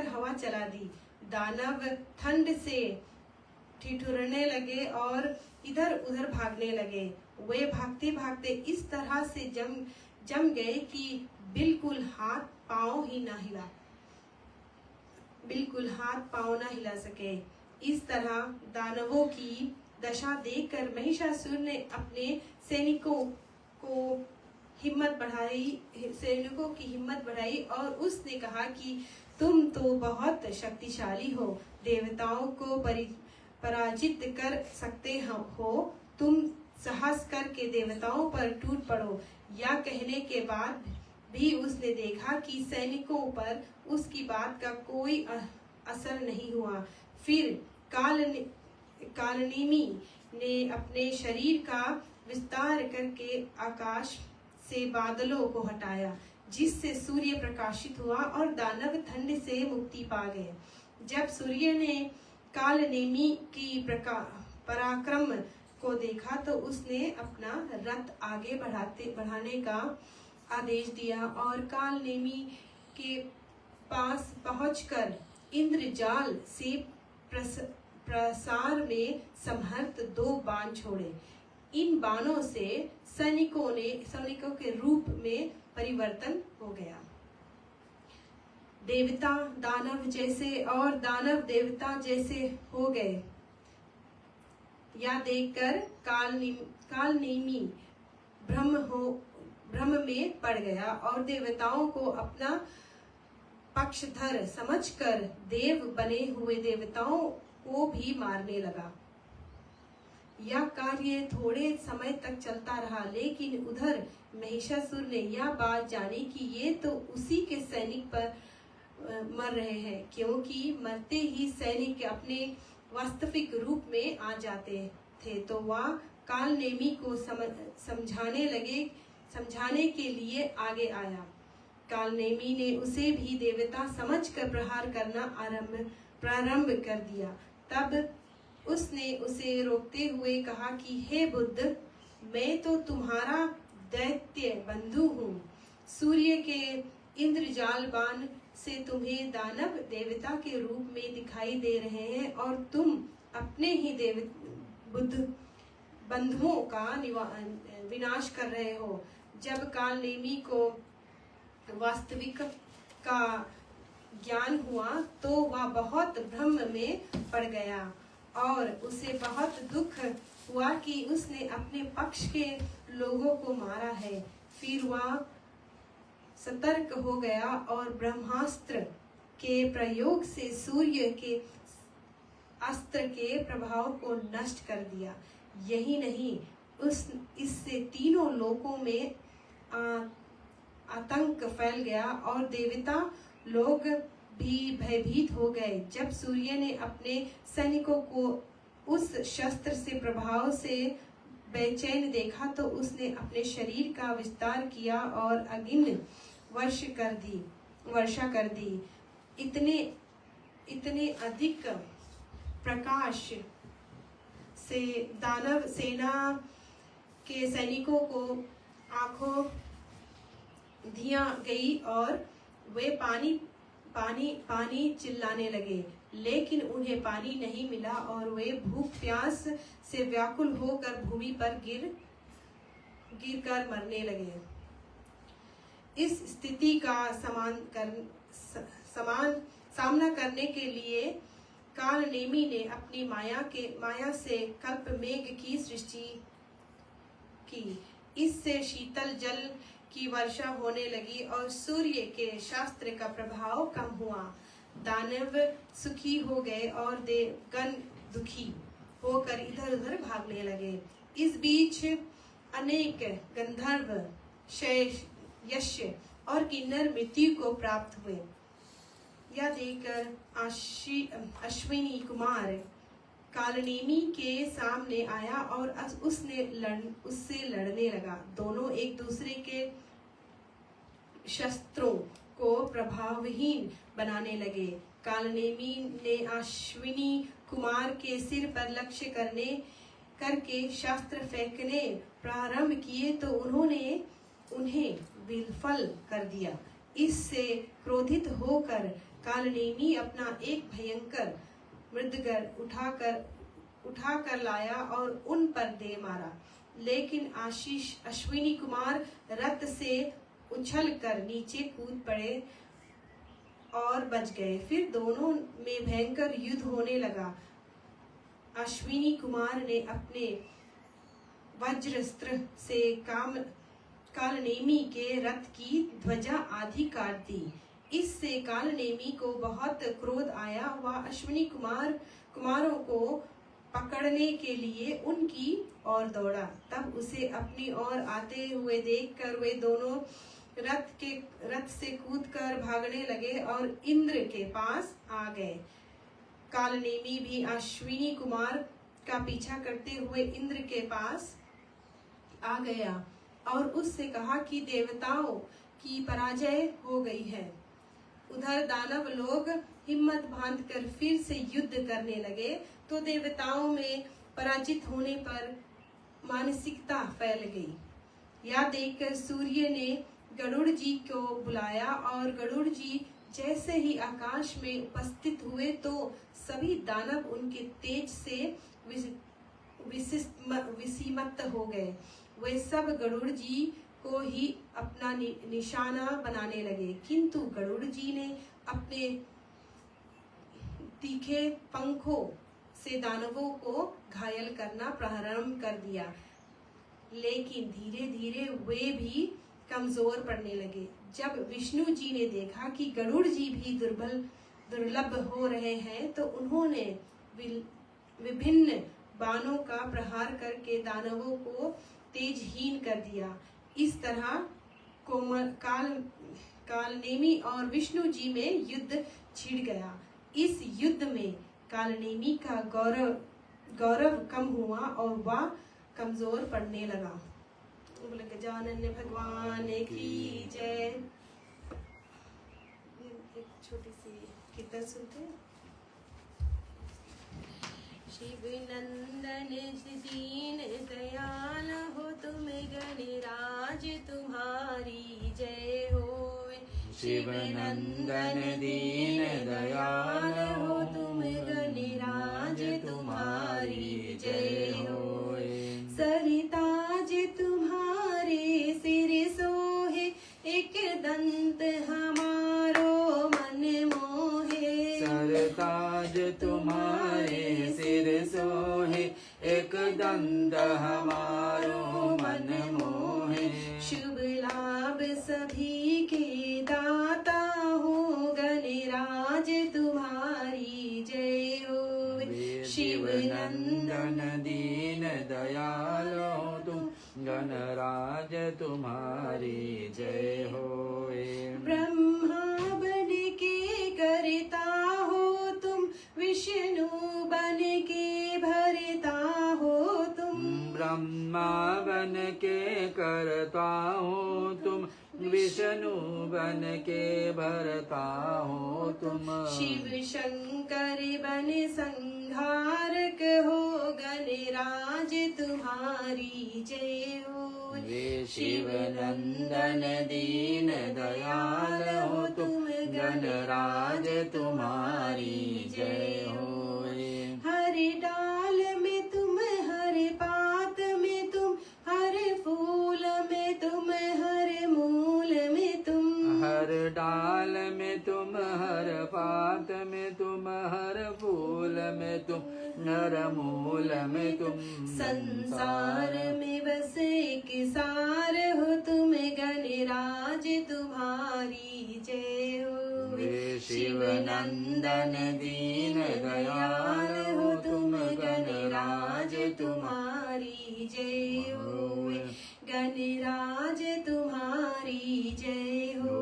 हवा चला दी। दानव ठंड से ठिठुरने लगे और इधर उधर भागने लगे। वे भागते भागते इस तरह से जम गए कि बिल्कुल हाथ पांव ना हिला सके। इस तरह दानवों की दशा देखकर महिषासुर ने अपने सैनिकों की हिम्मत बढ़ाई और उसने कहा कि तुम तो बहुत शक्तिशाली हो, देवताओं को पराजित कर सकते हो, तुम साहस करके देवताओं पर टूट पड़ो। यह कहने के बाद भी उसने देखा कि सैनिकों पर उसकी बात का कोई असर नहीं हुआ। फिर कालनेमी ने अपने शरीर का विस्तार करके आकाश से बादलों को हटाया, जिससे सूर्य प्रकाशित हुआ और दानव ठंड से मुक्ति पा गए। जब सूर्य ने कालनेमी की पराक्रम को देखा तो उसने अपना रथ आगे बढ़ाने का आदेश दिया और कालनेमी के पास पहुंचकर इंद्रजाल से प्रसार में समर्थ 2 बाण छोड़े। इन बाणों से सैनिकों के रूप में परिवर्तन हो गया। देवता दानव जैसे और दानव देवता जैसे हो गए। यह देखकर कालनेमी भ्रम में पड़ गया और देवताओं को अपना पक्षधर समझकर देव बने हुए देवताओं को भी मारने लगा। यह कार्य थोड़े समय तक चलता रहा, लेकिन उधर महिषासुर ने यह बात जानी कि ये तो उसी के सैनिक पर मर रहे हैं, क्योंकि मरते ही सैनिक अपने वास्तविक रूप में आ जाते थे। तो वह कालनेमी को समझाने के लिए आगे आया। कालनेमी ने उसे भी देवता समझकर प्रहार करना प्रारंभ कर दिया। तब उसने उसे रोकते हुए कहा कि हे बुद्ध, मैं तो तुम्हारा दैत्य बंधु हूँ। सूर्य के इंद्रजाल बाण से तुम्हें दानव देवता के रूप में दिखाई दे रहे हैं और तुम अपने ही बंधुओं का विनाश कर रहे हो। जब कालनेमी को वास्तविक का ज्ञान हुआ तो वह बहुत भ्रम में पड़ गया और उसे बहुत दुख हुआ कि उसने अपने पक्ष के लोगों को मारा है। फिर वह सतर्क हो गया और ब्रह्मास्त्र के प्रयोग से सूर्य के अस्त्र के प्रभाव को नष्ट कर दिया। यही नहीं, इससे तीनों लोकों में आतंक फैल गया और देवता लोग भी भयभीत हो गए। जब सूर्य ने अपने सैनिकों को उस शस्त्र से प्रभाव से बेचैन देखा तो उसने अपने शरीर का विस्तार किया और अग्नि वर्षा कर दी। इतने अधिक प्रकाश से दानव सेना के सैनिकों को आंखों धिया गई और वे पानी पानी पानी चिल्लाने लगे, लेकिन उन्हें पानी नहीं मिला और वे भूख प्यास से व्याकुल होकर भूमि पर गिर कर मरने लगे। इस स्थिति का सामना करने के लिए कालनेमी ने अपनी माया से कल्पमेघ की सृष्टि की। इससे शीतल जल की वर्षा होने लगी और सूर्य के शास्त्र का प्रभाव कम हुआ। दानव सुखी हो गए और देवगण दुखी होकर इधर उधर भागने लगे। इस बीच अनेक गंधर्व, यक्ष और किन्नर मृत्यु को प्राप्त हुए। यह देखकर अश्विनी कुमार कालनेमी के सामने आया और उससे लड़ने लगा। दोनों एक दूसरे के शस्त्रों को प्रभावहीन बनाने लगे। कालनेमी ने अश्विनी कुमार के सिर पर लक्ष्य करके शस्त्र फेंकने प्रारंभ किए तो उन्होंने उन्हें विफल कर दिया। इससे क्रोधित होकर कालनेमी अपना एक भयंकर मृदगल उठाकर लाया और उन पर दे मारा, लेकिन अश्विनी कुमार रथ से उछलकर नीचे कूद पड़े और बच गए। फिर दोनों में भयंकर युद्ध होने लगा। अश्विनी कुमार ने अपने वज्रास्त्र से कालनेमी के रथ की ध्वजा आधी काट दी। इससे कालनेमी को बहुत क्रोध आया। वह अश्विनी कुमारों को पकड़ने के लिए उनकी ओर दौड़ा। तब उसे अपनी ओर आते हुए देखकर वे दोनों रथ से कूदकर भागने लगे और इंद्र के पास आ गए। कालनेमी भी अश्विनी कुमार का पीछा करते हुए इंद्र के पास आ गया और उससे कहा कि देवताओं की पराजय हो गई है। उधर दानव लोग हिम्मत बांधकर फिर से युद्ध करने लगे तो देवताओं में पराजित होने पर मानसिकता फैल गई। यह देखकर सूर्य ने गरुड़ जी को बुलाया और गरुड़ जी जैसे ही आकाश में उपस्थित हुए तो सभी दानव उनके तेज से विस्मित हो गए। वे सब गरुड़ जी को ही अपना निशाना बनाने लगे, किंतु गरुड़ जी ने अपने तीखे पंखों से दानवों को घायल करना प्रारंभ कर दिया, लेकिन धीरे धीरे वे भी कमजोर पड़ने लगे। जब विष्णु जी ने देखा कि गरुड़ जी भी दुर्लभ हो रहे हैं तो उन्होंने विभिन्न बाणों का प्रहार करके दानवों को तेजहीन कर दिया। इस तरह कालनेमी और विष्णु जी में युद्ध छिड़ गया। इस युद्ध में कालनेमी का गौरव कम हुआ और वह कमजोर पड़ने लगा। बोले गजानन भगवान की जय। एक छोटी सी कीर्तन सुनते हैं। शिव नंदन दीन दयाल हो तुम गणराज तुम्हारी जय हो। शिव नंदन दीन दयाल हो तुम गणराज तुम्हारी जय हो। सरिताज तुम्हारे सिर सोहे एक दंत हमारो मन मोहे। सरताज तुम्हारे सिर सोहे एक दंत हमारो मन मोहे। शुभ लाभ सभी के दाता हो गणराज तुम्हारी जय हो। शिव नंदन दीन दयाल हो तुम गणराज तुम्हारी जय हो। ब्रह्मा बन के करता हो तुम विष्णु बन के भरता हो तुम। ब्रह्मा बन के करता हो तुम विष्णु बन के भरता हो तुम। शिव शंकर बन संहारक हो, गणराज तुम्हारी जय हो। वे शिव नंदन दीन दयाल हो तुम, गणराज तुम्हारी जय हो। हर डाल में तुम, हर पात में तुम, हर फूल में तुम, हर मूल में तुम। हर डाल में तुम, हर पात में तुम, हर फूल में तुम, हर मूल में तुम। संसार में बस एक सार हो तुम, गणराज तुम्हारी जय हो। वे शिव नंदन दीन दयाल हो तुम, गणराज तुम्हारी जय हो। गणराज तुम्हारी जय हो।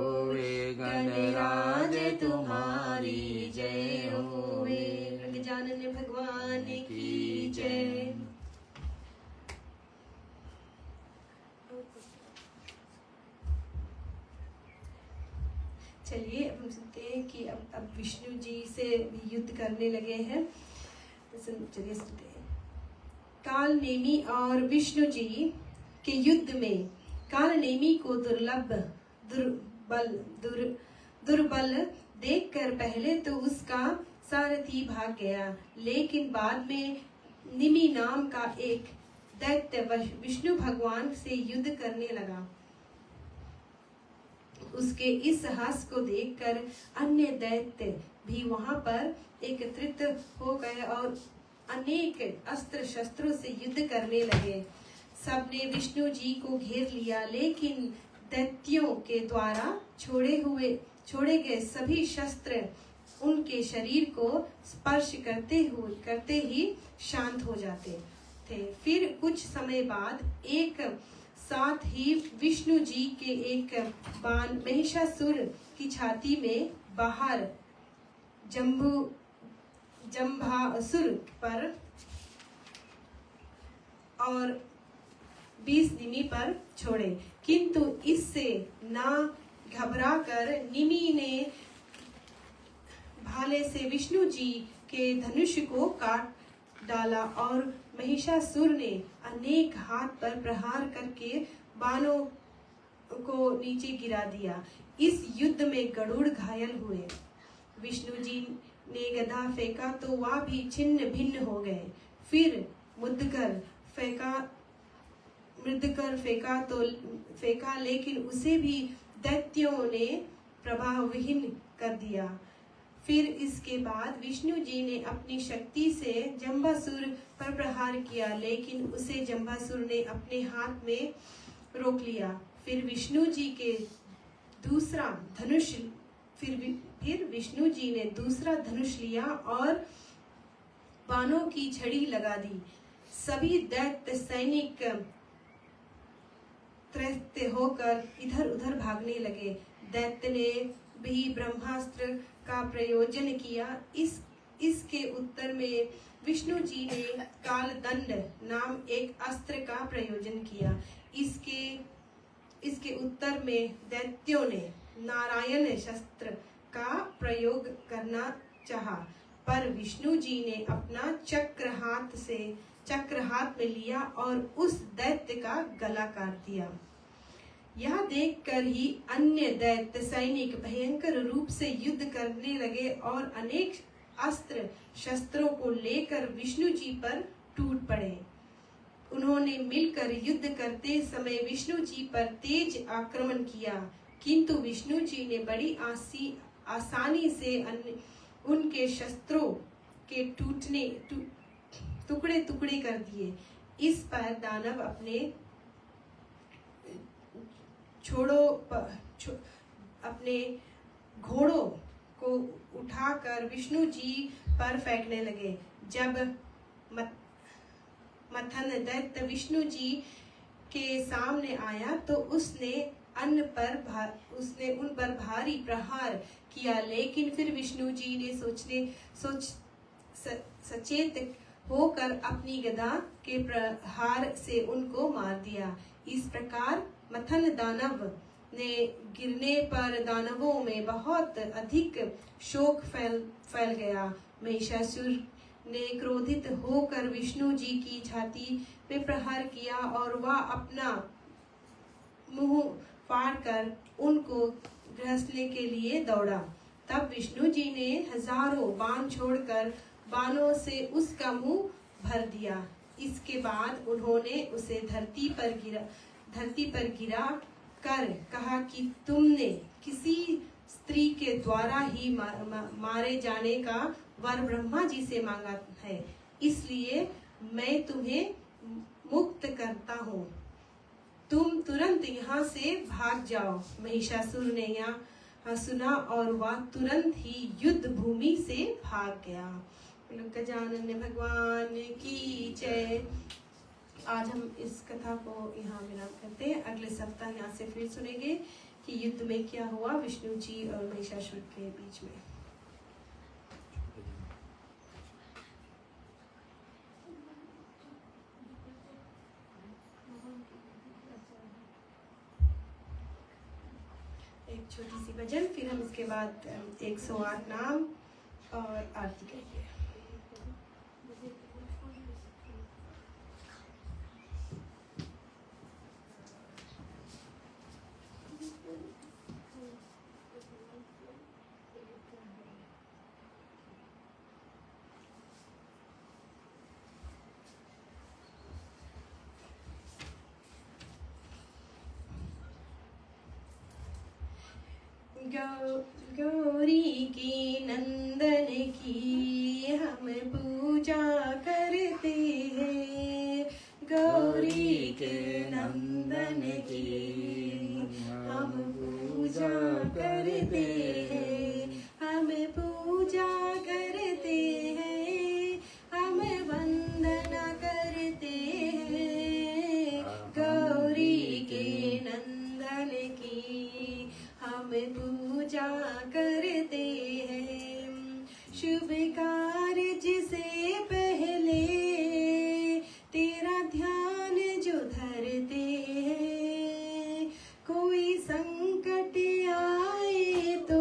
गणराज तुम्हारी जय हो। गजानन भगवान की जय। चलिए अब हम सुनते हैं कि अब विष्णु जी से युद्ध करने लगे हैं। चलिए सुनते हैं। काल नेमी और विष्णु जी के युद्ध में काल नेमी को दुर्बल देखकर पहले तो उसका सारथी भाग गया, लेकिन बाद में निमि नाम का एक दैत्य विष्णु भगवान से युद्ध करने लगा। उसके इस साहस को देखकर अन्य दैत्य भी वहां पर एकत्रित हो गए और अनेक अस्त्र शस्त्रों से युद्ध करने लगे। सबने विष्णु जी को घेर लिया, लेकिन दैत्यों के द्वारा छोड़े गए सभी शस्त्र उनके शरीर को स्पर्श करते ही शांत हो जाते थे। फिर कुछ समय बाद एक साथ ही विष्णु जी के एक बाण महिषासुर की छाती में बाहर जंभासुर पर और 20 निमि पर छोड़े, किंतु इससे ना घबराकर निमि ने भाले से विष्णु जी के धनुष को काट डाला और महिषासुर ने अनेक हाथ पर प्रहार करके बाणों को नीचे गिरा दिया। इस युद्ध में गरुड़ घायल हुए। विष्णु जी ने गदा फेंका तो वह भी छिन्न भिन्न हो गए। फिर मुद्गर फेंका लेकिन उसे भी दैत्यों ने प्रभावहीन कर दिया। फिर इसके बाद विष्णु जी ने अपनी शक्ति से जंभासुर पर प्रहार किया, लेकिन उसे जंभासुर ने अपने हाथ में रोक लिया। फिर विष्णु जी ने दूसरा धनुष लिया और बाणों की झड़ी लगा दी। सभी दैत्य सैनिक त्रस्त होकर इधर उधर भागने लगे। दैत्य ने भी ब्रह्मास्त्र का प्रयोजन किया। इसके उत्तर में विष्णु जी ने कालदंड नाम एक अस्त्र का प्रयोजन किया। इसके उत्तर में दैत्यों ने नारायण शस्त्र का प्रयोग करना चाहा, पर विष्णु जी ने अपना चक्र हाथ में लिया और उस दैत्य का गला काट दिया। यह देखकर ही अन्य दैत्य सैनिक भयंकर रूप से युद्ध करने लगे और अनेक अस्त्र शस्त्रों को लेकर विष्णु जी पर टूट पड़े। उन्होंने मिलकर युद्ध करते समय विष्णु जी पर तेज आक्रमण किया, किंतु विष्णु जी ने बड़ी आसानी से उनके शस्त्रों के टुकड़े टुकड़े कर दिए। इस पर दानव अपने अपने घोड़ों को उठाकर विष्णु जी पर फेंकने लगे। जब मथन दैत्य विष्णु जी के सामने आया तो उसने उन पर भारी प्रहार किया, लेकिन फिर विष्णु जी ने सचेत होकर अपनी गदा के प्रहार से उनको मार दिया। इस प्रकार मथन दानव ने गिरने पर दानवों में बहुत अधिक शोक फैल गया। महिषासुर ने क्रोधित होकर विष्णु जी की छाती पे प्रहार किया और वह अपना मुंह फाड़कर उनको ग्रासने के लिए दौड़ा। तब विष्णु जी ने हजारों बाण छोड़कर बाणों से उसका मुंह भर दिया। इसके बाद उन्होंने उसे धरती पर गिरा कर कहा कि तुमने किसी स्त्री के द्वारा ही मारे जाने का वर ब्रह्मा जी से मांगा है, इसलिए मैं तुम्हें मुक्त करता हूँ। तुम तुरंत यहाँ से भाग जाओ। महिषासुर ने यहाँ सुना और वह तुरंत ही युद्ध भूमि से भाग गया। गजानन भगवान की जय। आज हम इस कथा को यहाँ विराम करते हैं। अगले सप्ताह यहाँ से फिर सुनेंगे कि युद्ध में क्या हुआ विष्णु जी और महिषासुर के बीच में। एक छोटी सी भजन, फिर हम इसके बाद 108 नाम और आरती करेंगे। गौरी की नंदन की हम पूजा करते हैं। गौरी के नंदन की हम पूजा करते हैं। हम पूजा करते हैं, हम वंदना करते हैं। गौरी के नंदन की हम पूजा करते हैं। शुभ कार्य से पहले तेरा ध्यान जो धरते हैं। कोई संकट आए तो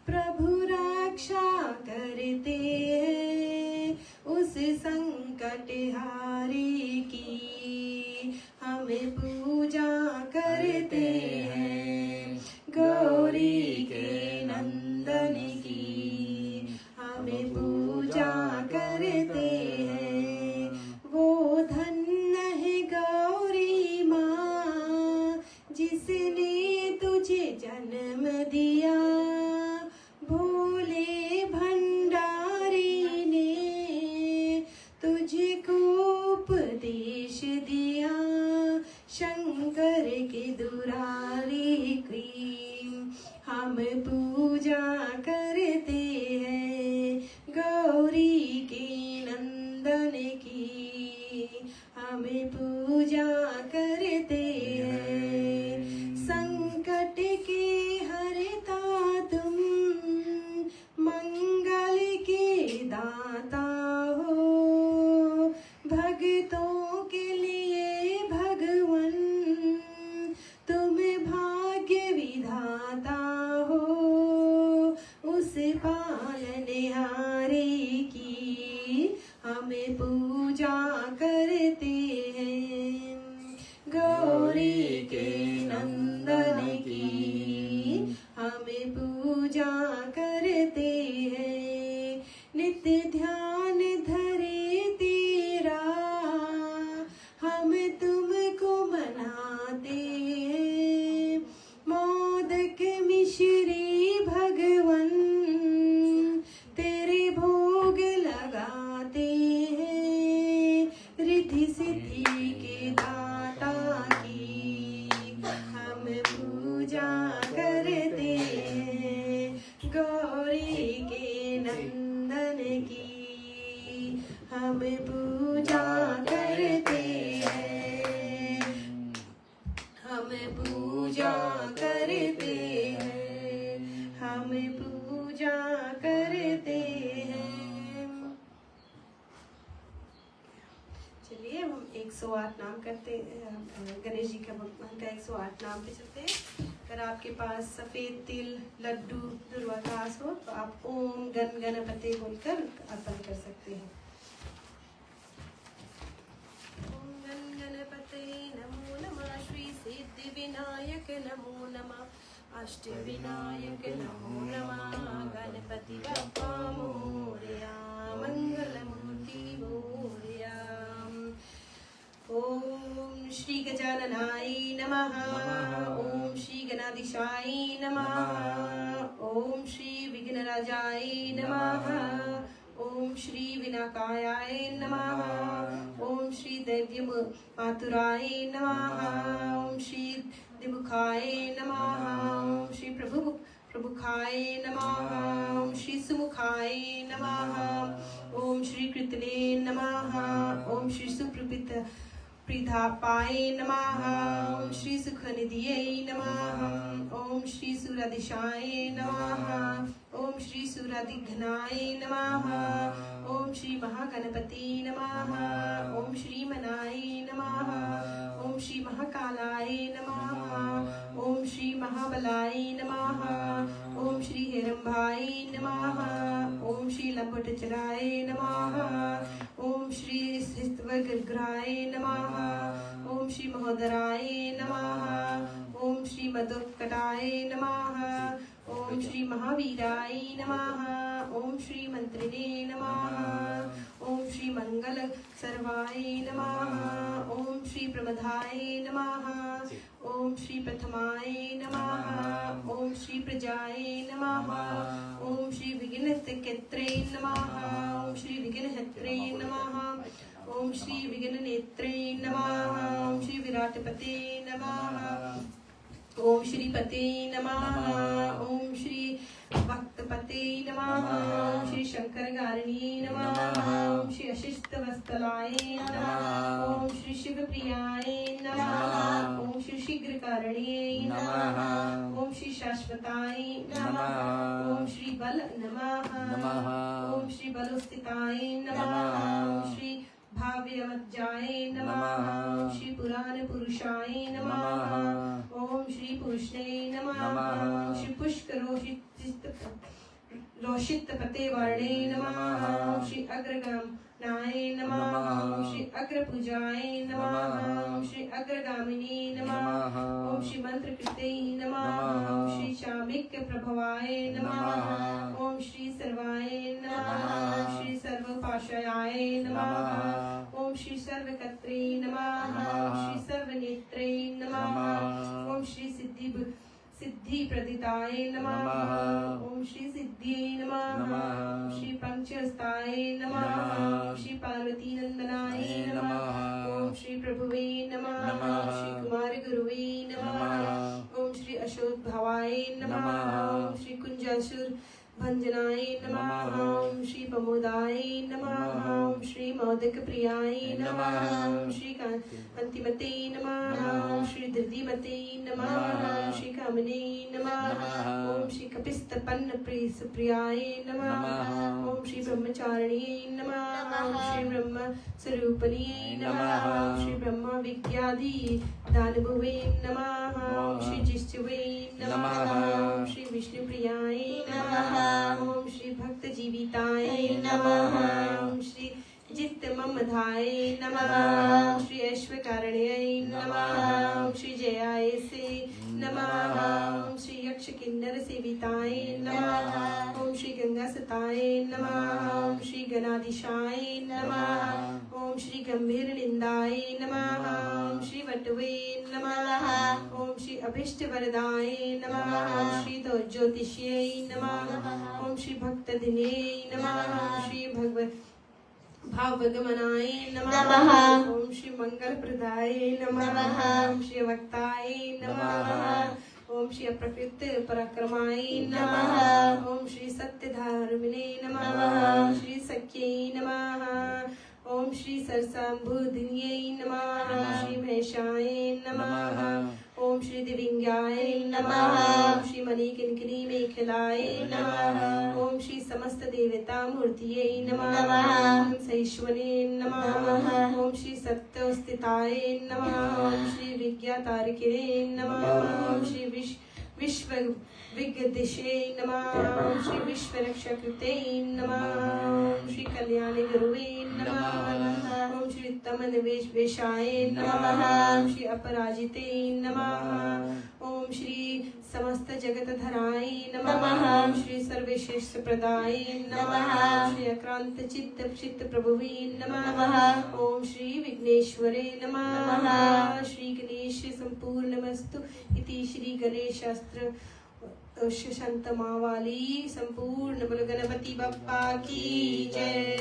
प्रभु रक्षा करते हैं। उस संकट हारी की हम पूजा करते हैं। गौरी के नंदन की हमें पूजा करते हैं। वो धन्य है गौरी माँ जिसने तुझे जन्म दिया। भोले भंडारी ने तुझको उपदेश दिया। शंकर के दुरारी की हम पूजा करते हैं। गौरी के नंदन की हमें पूजा करते हैं। संकट के हरता तुम, मंगल के दाता हो। भक्तों के लिए भगवन तुम भाग्य विधाता हो। गणेश जी का भगवान का 108 नाम पे चलते हैं। अगर आपके पास सफेद तिल, लड्डू, दुर्वा घास हो तो आप ओम गण गणपते बोलकर अर्पण कर सकते हैं। ओम गण गणपते नमो नमः, श्री सिद्धि विनायक नमो नमः, अष्ट विनायक नमो नमः, गणपति बप्पा मोरया, मंगल मूर्ति मोरया। ओम श्री गजाननाय नमः, ओम श्री गणाधीशाय नमः, ओम श्री विघ्नराजाय नमः, ओम श्री विनाकायाय नमः, ओम श्री दैव्य मातुराय नमः, ओम श्री दिमुखाय नमः, ओम श्री प्रभुखाय नमः, ओम श्री सुमुखाय नमः, ओम श्री कृतले नमः, ओम श्री सुप्रपित प्रिधापाय नमः, ओम श्री सुखनिधिये नमः, ओम श्री सुरादिशाय नमः, ओम श्री सुरादिघ्नाय नमः, ओम श्री महागणपति नमः, ओम श्री मनाय नमः, ओम श्री महाकालाय नमः, ओम श्री महाबलाय नमः, ओम श्री हेरंभाय नमः, ओम श्री लंबोटचराय नमः, ओम श्री स्थितवग्रहाय नमः, ओम श्री महोदराय नमः, ओम श्री मधुकटाय नमः, ओम श्री महावीराय नमः, ओम श्री मंत्रिणे नमः, ओम श्री मंगल सर्वाय नमः, ओम श्री प्रमदाय नमः, ओम श्री प्रथमाय नमः, ओम श्री प्रजाय नमः, ओम श्री विघ्नहत्रे नमः, ओम श्री विघ्नहत्रे नमः, ओम श्री विघ्ननेत्रे नमः, ओम श्री विराटपते नमः, ओम श्री पते नमः, ओम श्री भक्तपते नमः, ओम श्री शंकरगारिणी नमः, ओम श्री अशिष्टवत्सलाय नमः, ओम श्री शिवप्रियाय नमः, ओम श्री शीघ्रकारिण्ये नमः, ओम श्री शाश्वताय नमः, ओम श्री बल नमः, ओम श्री बलोस्थिताय नमः, ओम श्री भाव्यवज्जाय नमः, ओम श्री पुराण पुरुषाय नमः, ओम श्री पुरुषने नमः, ओम श्री पुष्करोषित रोषित पते वर्णे नमः, ओम श्री अग्रगामनाय नमः, ओम श्री अग्रपूजाय नमः, ओम श्री अग्रगामिनी नमः, ओम श्री मंत्रकृते नमः, ओम श्री शामिक प्रभवाय नमः, ओम श्री सर्वाय नमः, ओम श्री सर्वपाशयाय नमः, ओम श्री सर्वकर्त्रे नमः, ओम श्री सर्वनेत्रे नमः, ओम श्री सिद्धि प्रदिताय नमः, ओम श्री सिद्धिये नमः, ओम श्री पंचहस्ताय नमः, ओम श्री पार्वती नंदनाय नमः, ओम श्री प्रभुवे नमः, ओम श्री कुमार गुरुवे नमः, ओम श्री अशोक भावाय नमः, ओम श्री कुंजासुर भंजनाय नमः, ओम श्री प्रमोदाय नमः, ओम श्री मोदक प्रियाय नमः, ओम श्री कांतिमते नमः, ओम श्री धृतिमते नमः, ओम श्री कामने नमः, ओम श्री कपिस्तपन्न प्रियाय नमः, ओम श्री ब्रह्मचारिण्ये नमः, ओम श्री ब्रह्म स्वरूपिणे नमः, ओम श्री ब्रह्म विज्ञादि दानभुवे नमः, ओम श्री जिष्टुवे नमः, ओम श्री विष्णु प्रियाय नमः, ओम श्री भक्त जीविताय नमः, ओम श्री जित ममधाय नमः, ओम श्री ऐश्वर्यकारिण्यै नमः, ओम श्री जयाय से नमः, ओम श्री यक्ष किन्नर सेविताय नमः, ओम श्री गंगा सताय नमः, ओम श्री गणाधीशाय नमः, ओम श्री गंभीर निंदाय नमः, ओम श्री वटवे नमः, ओम श्री अभिष्ट वरदाय नमः, ओम श्री ज्योतिष्यै नमः, ओम श्री भक्तधिने नमः, ओम श्री भगवत भावगमनाय नमः, ओम श्री मंगल प्रदाय नमः, ओम श्री वक्ताय नमः, ओम श्री अप्रकृत पराक्रमाय नमः, ओम श्री सत्यधार्मिणे नमः, ओम श्री सख्यै नमः, ओम श्री सरसाम्बुधिन्यै नमः, ओम श्री महेशाय नमः, ओम श्री दिव्यांगाय नमः। ओम श्री मणि किंकिणी मेखलाय नमः। ओम श्री समस्त देवता मूर्तिये नमः। ओम सहिष्वने नमः। ओम श्री सत्य स्थिताय नमः। ओम श्री विज्ञा तारकिने नमः। ओम श्री विश्व विगदिशे नमः। ओम श्री विश्व रक्षकृते नमः। ओम श्री कल्याणी गुरुवे नमः। ओम श्री उत्तम निवेश वेशाय नमः। ओम श्री अपराजिते नमः। ओम श्री समस्त जगत धराय नमः। ओम श्री सर्वश्रेष्ठ प्रदाय नमः। ओम श्री अक्रांत चित्त प्रभुवे नमः। ओम श्री विघ्नेश्वरे नमः। श्री गणेश संपूर्णमस्तु इति श्री गणेश शास्त्र शांत मावाली संपूर्ण बोलो गणपति बप्पा की जय।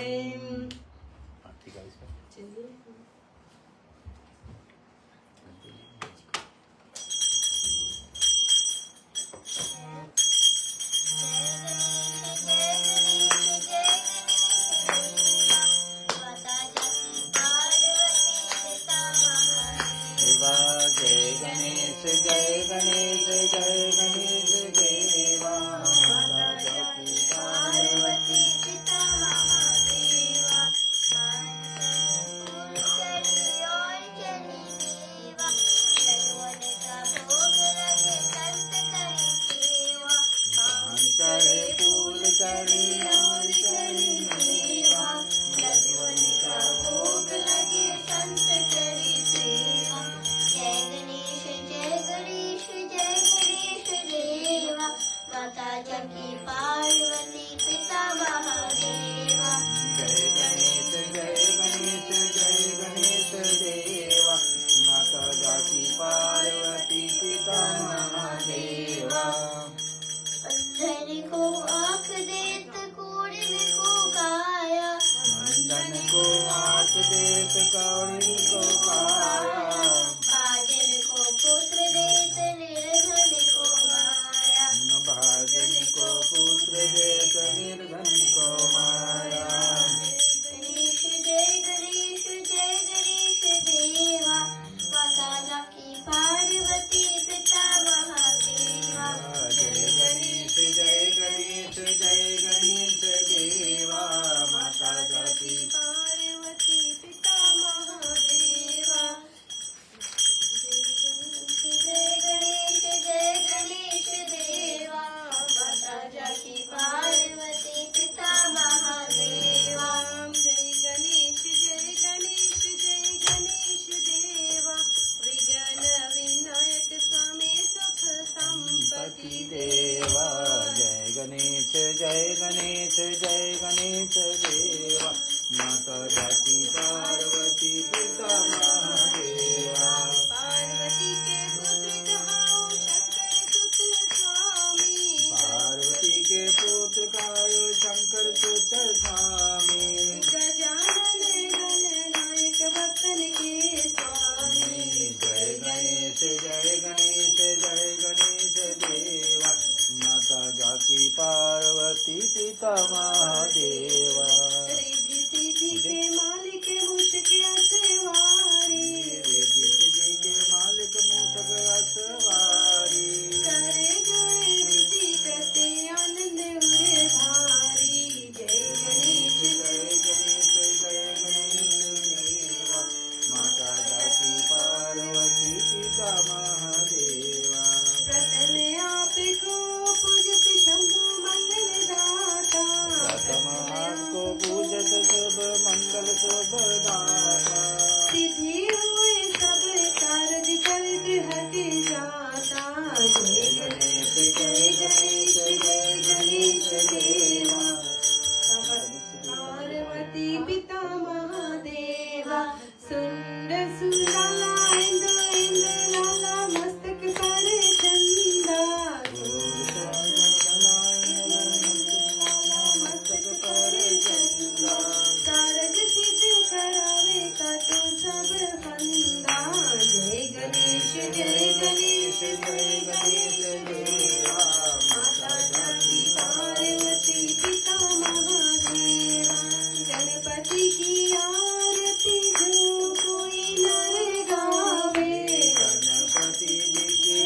जय गणेश जय गणेश जय गणेश देवा माता पार्वती पिता महादेवा फूल चढ़ी और चली देवा लडुअन का भोग लगे संत करी सेवा चढ़े फूल चढ़ी और चढ़ी देवा लडुअन का भोग लगे संत करी सेवा जय गणेश देवा माता जकी पार्वती पिता महादेवा जय गणेश जय गणेश देवा माता जाकी पार्वती पिता महादेवा अंधन को आँख देत कूड़िन को काया अंधन को आँख देत कौड़ी को पाया भाजन को पुत्र देत निर्धन को माया भाजन को पुत्र देत निर्धन को माया गणेश देवा माता जाकी पार्वती पिता महादेवा जय गणेश देवा माता जाकी पार्वती पिता महादेवा। जय गणेश देवा माता जाकी पार्वती पिता महादेवा जय गणेश देवा विघ्न विनायक स्वामी सुख संपत्ति देवा जय गणेश देवा माता जाकी पार्वती पिता महादेवा पार्वती के पुत्र कहाओ शंकर सुत स्वामी पार्वती के पुत्र कायो शंकर सुत स्वामी गजानन गणनायक भक्तन के स्वामी जय गणेश देवा माता जाकी पार्वती पिता महादेवा रिद्धि सिद्धि के मालिक मुझके असवारी रिद्धि सिद्धि के मालिक मुझक असवारी करे गए रिद्धि करते आनंद उरे धारी जय गणेश देवा माता जाकी पार्वती पिता महादेवा प्रथम आपको पूजत शंभु मंगल दाता प्रथम आपको पूजत शुभ मंगल शुभ दाता सिद्धि हुए सब कारज फल हट जाता जय गणेश देवा पार्वती पिता महादेवा सुंद सुलाला इंद्र लाला मस्तक पर चंदा मस्तक पर चंदा कारज सिद्ध करावे का तू सब फंदा जय गणेश देवा माता जाकी पार्वती पिता महादेवा गणपति की आरती जो कोई नर गावे गणपति जी की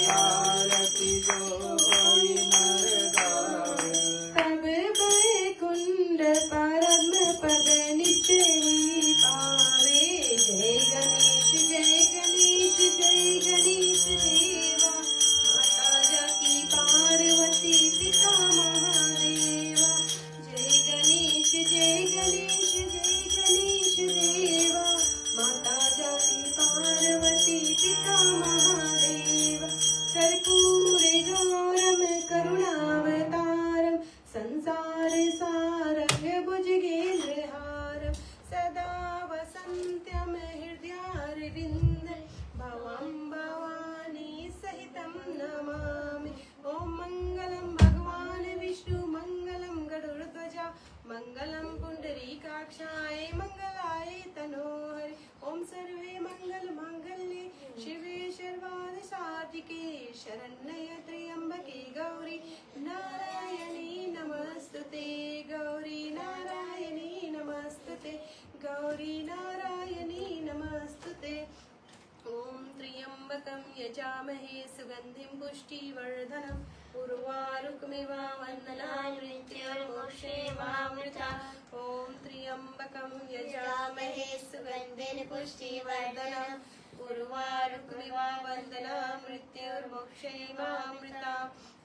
त्र्यम्बकं यजामहे सुगन्धिं पुष्टिवर्धनम् उर्वारुकमिव वन्दनानि मृत्युर्मोक्षेमामृता ॐ त्र्यम्बकं यजामहे सुगन्धिं पुष्टिवर्धनम् उर्वारुकमिव वन्दनानि मृत्युर्मोक्षेमामृता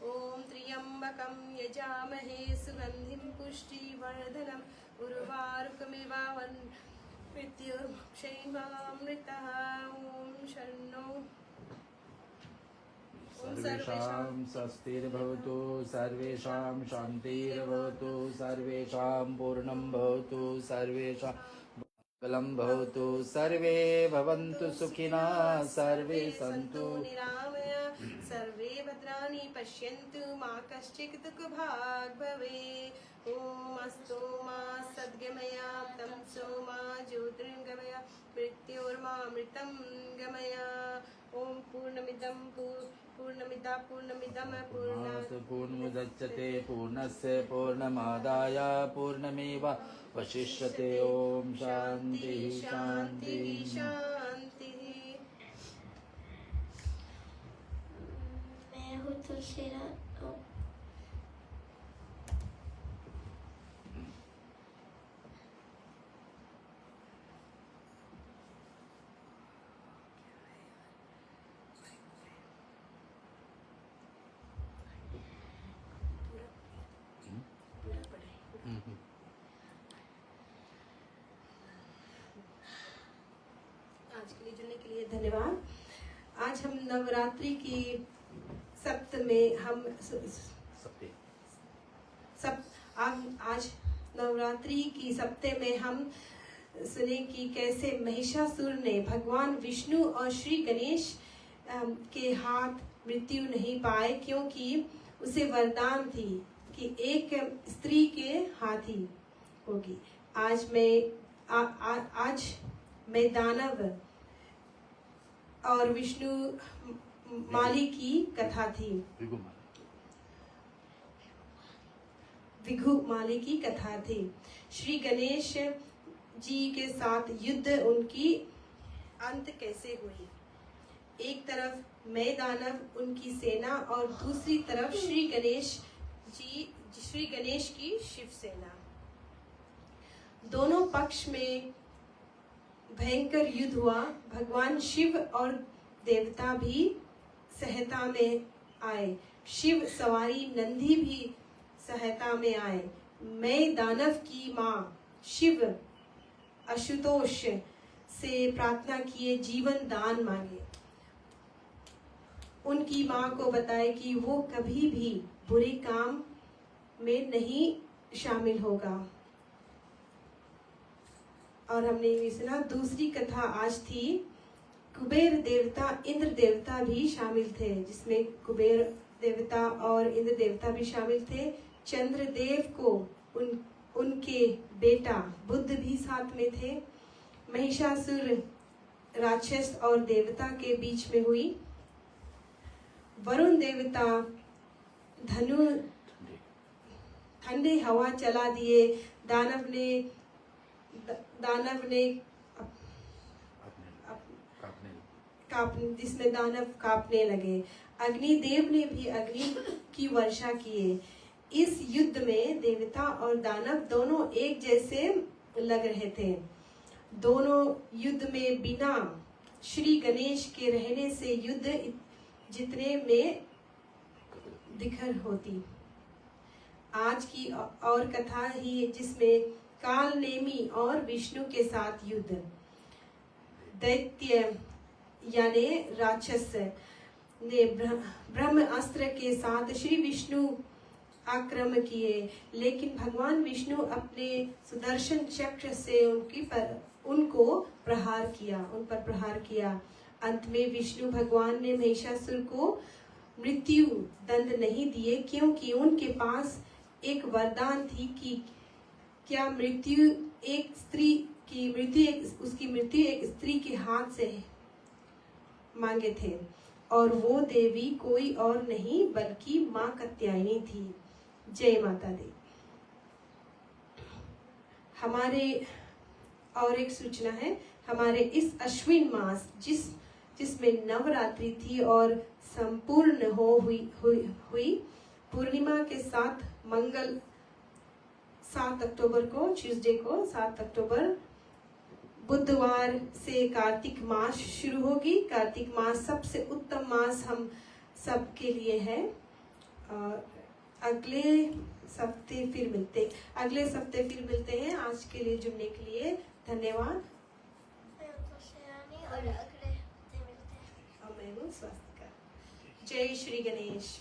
ॐ त्र्यम्बकं यजामहे सुगन्धिं पुष्टिवर्धनम् उर्वारुकमिव मृत्युर्मोक्षेमामृतः ॐ शन्नो सर्वेषां स्वस्तिर्भवतु सर्वेषां शान्तिर्भवतु सर्वेषां पूर्णं भवतु सर्वेषां मंगलं भवतु सर्वे भवन्तु सुखिनः सर्वे सन्तु निरामया सर्वे भद्राणि पश्यन्तु मा कश्चित् दुःखभाग् भवेत् ॐ अस्तु मा सद्गमया तमसो मा ज्योतिर्गमय मृत्योर्मामृतं गमय ॐ पूर्णमिदं पूर्णमिदं पूर्णात् पूर्णमुदच्यते पूर्णस्य पूर्णमादाय पूर्णमेवावशिष्यते ॐ शान्तिः शान्तिः शान्तिः। मैं हूँ तुलसीराम। आज के लिए जुड़ने के लिए धन्यवाद। आज हम नवरात्रि की सप्तमी हम आज नवरात्रि की सप्ते में हम सुने कि कैसे महिषासुर ने भगवान विष्णु और श्री गणेश के हाथ मृत्यु नहीं पाए, क्योंकि उसे वरदान थी कि एक स्त्री के हाथ ही होगी। आज मैं दानव और विष्णु माली की कथा थी, विघु माली की कथा थी। श्री गणेश जी के साथ युद्ध उनकी अंत कैसे हुई। एक तरफ मैं दानव उनकी सेना और दूसरी तरफ श्री गणेश की शिव सेना। दोनों पक्ष में भयंकर युद्ध हुआ। भगवान शिव और देवता भी सहायता में आए। शिव सवारी नंदी भी सहायता में आए। मैं दानव की माँ शिव आशुतोष से प्रार्थना किए जीवन दान मांगे। उनकी माँ को बताए कि वो कभी भी बुरे काम में नहीं शामिल होगा। और हमने ये सुना। दूसरी कथा आज थी कुबेर देवता इंद्र देवता भी शामिल थे, जिसमें कुबेर देवता और इंद्र देवता भी शामिल थे। चंद्रदेव को उनके बेटा बुद्ध भी साथ में थे। महिषासुर राक्षस और देवता के बीच में हुई। वरुण देवता ठंडे हवा चला दिए। दानव ने जिसमें दानव कांपने लगे। अग्निदेव ने भी अग्नि की वर्षा किए। इस युद्ध में देवता और दानव दोनों एक जैसे लग रहे थे। दोनों युद्ध में बिना श्री गणेश के रहने से युद्ध जितने में दिखर होती। आज की और कथा ही जिसमें काल नेमी और विष्णु के साथ युद्ध। दैत्य यानी राक्षस ने ब्रह्म अस्त्र के साथ श्री विष्णु आक्रमण किए, लेकिन भगवान विष्णु अपने सुदर्शन चक्र से उन पर प्रहार किया। अंत में विष्णु भगवान ने महिषासुर को मृत्यु दंड नहीं दिए, क्योंकि उनके पास एक वरदान थी कि क्या उसकी मृत्यु एक स्त्री के हाथ से मांगे थे, और वो देवी कोई और नहीं बल्कि माँ कात्यायनी थी। जय माता दी। हमारे और एक सूचना है, हमारे इस अश्विन मास जिसमें नवरात्रि थी और संपूर्ण हुई पूर्णिमा के साथ मंगल 7 अक्टूबर को, ट्यूसडे को 7 अक्टूबर बुधवार से कार्तिक मास शुरू होगी। कार्तिक मास सबसे उत्तम मास हम सब के लिए है। अगले सप्ते फिर मिलते हैं। आज के लिए जुड़ने के लिए धन्यवाद। और अगले हफ्ते मिलते हैं। और मैं हूँ स्वास्थ्य। जय श्री गणेश।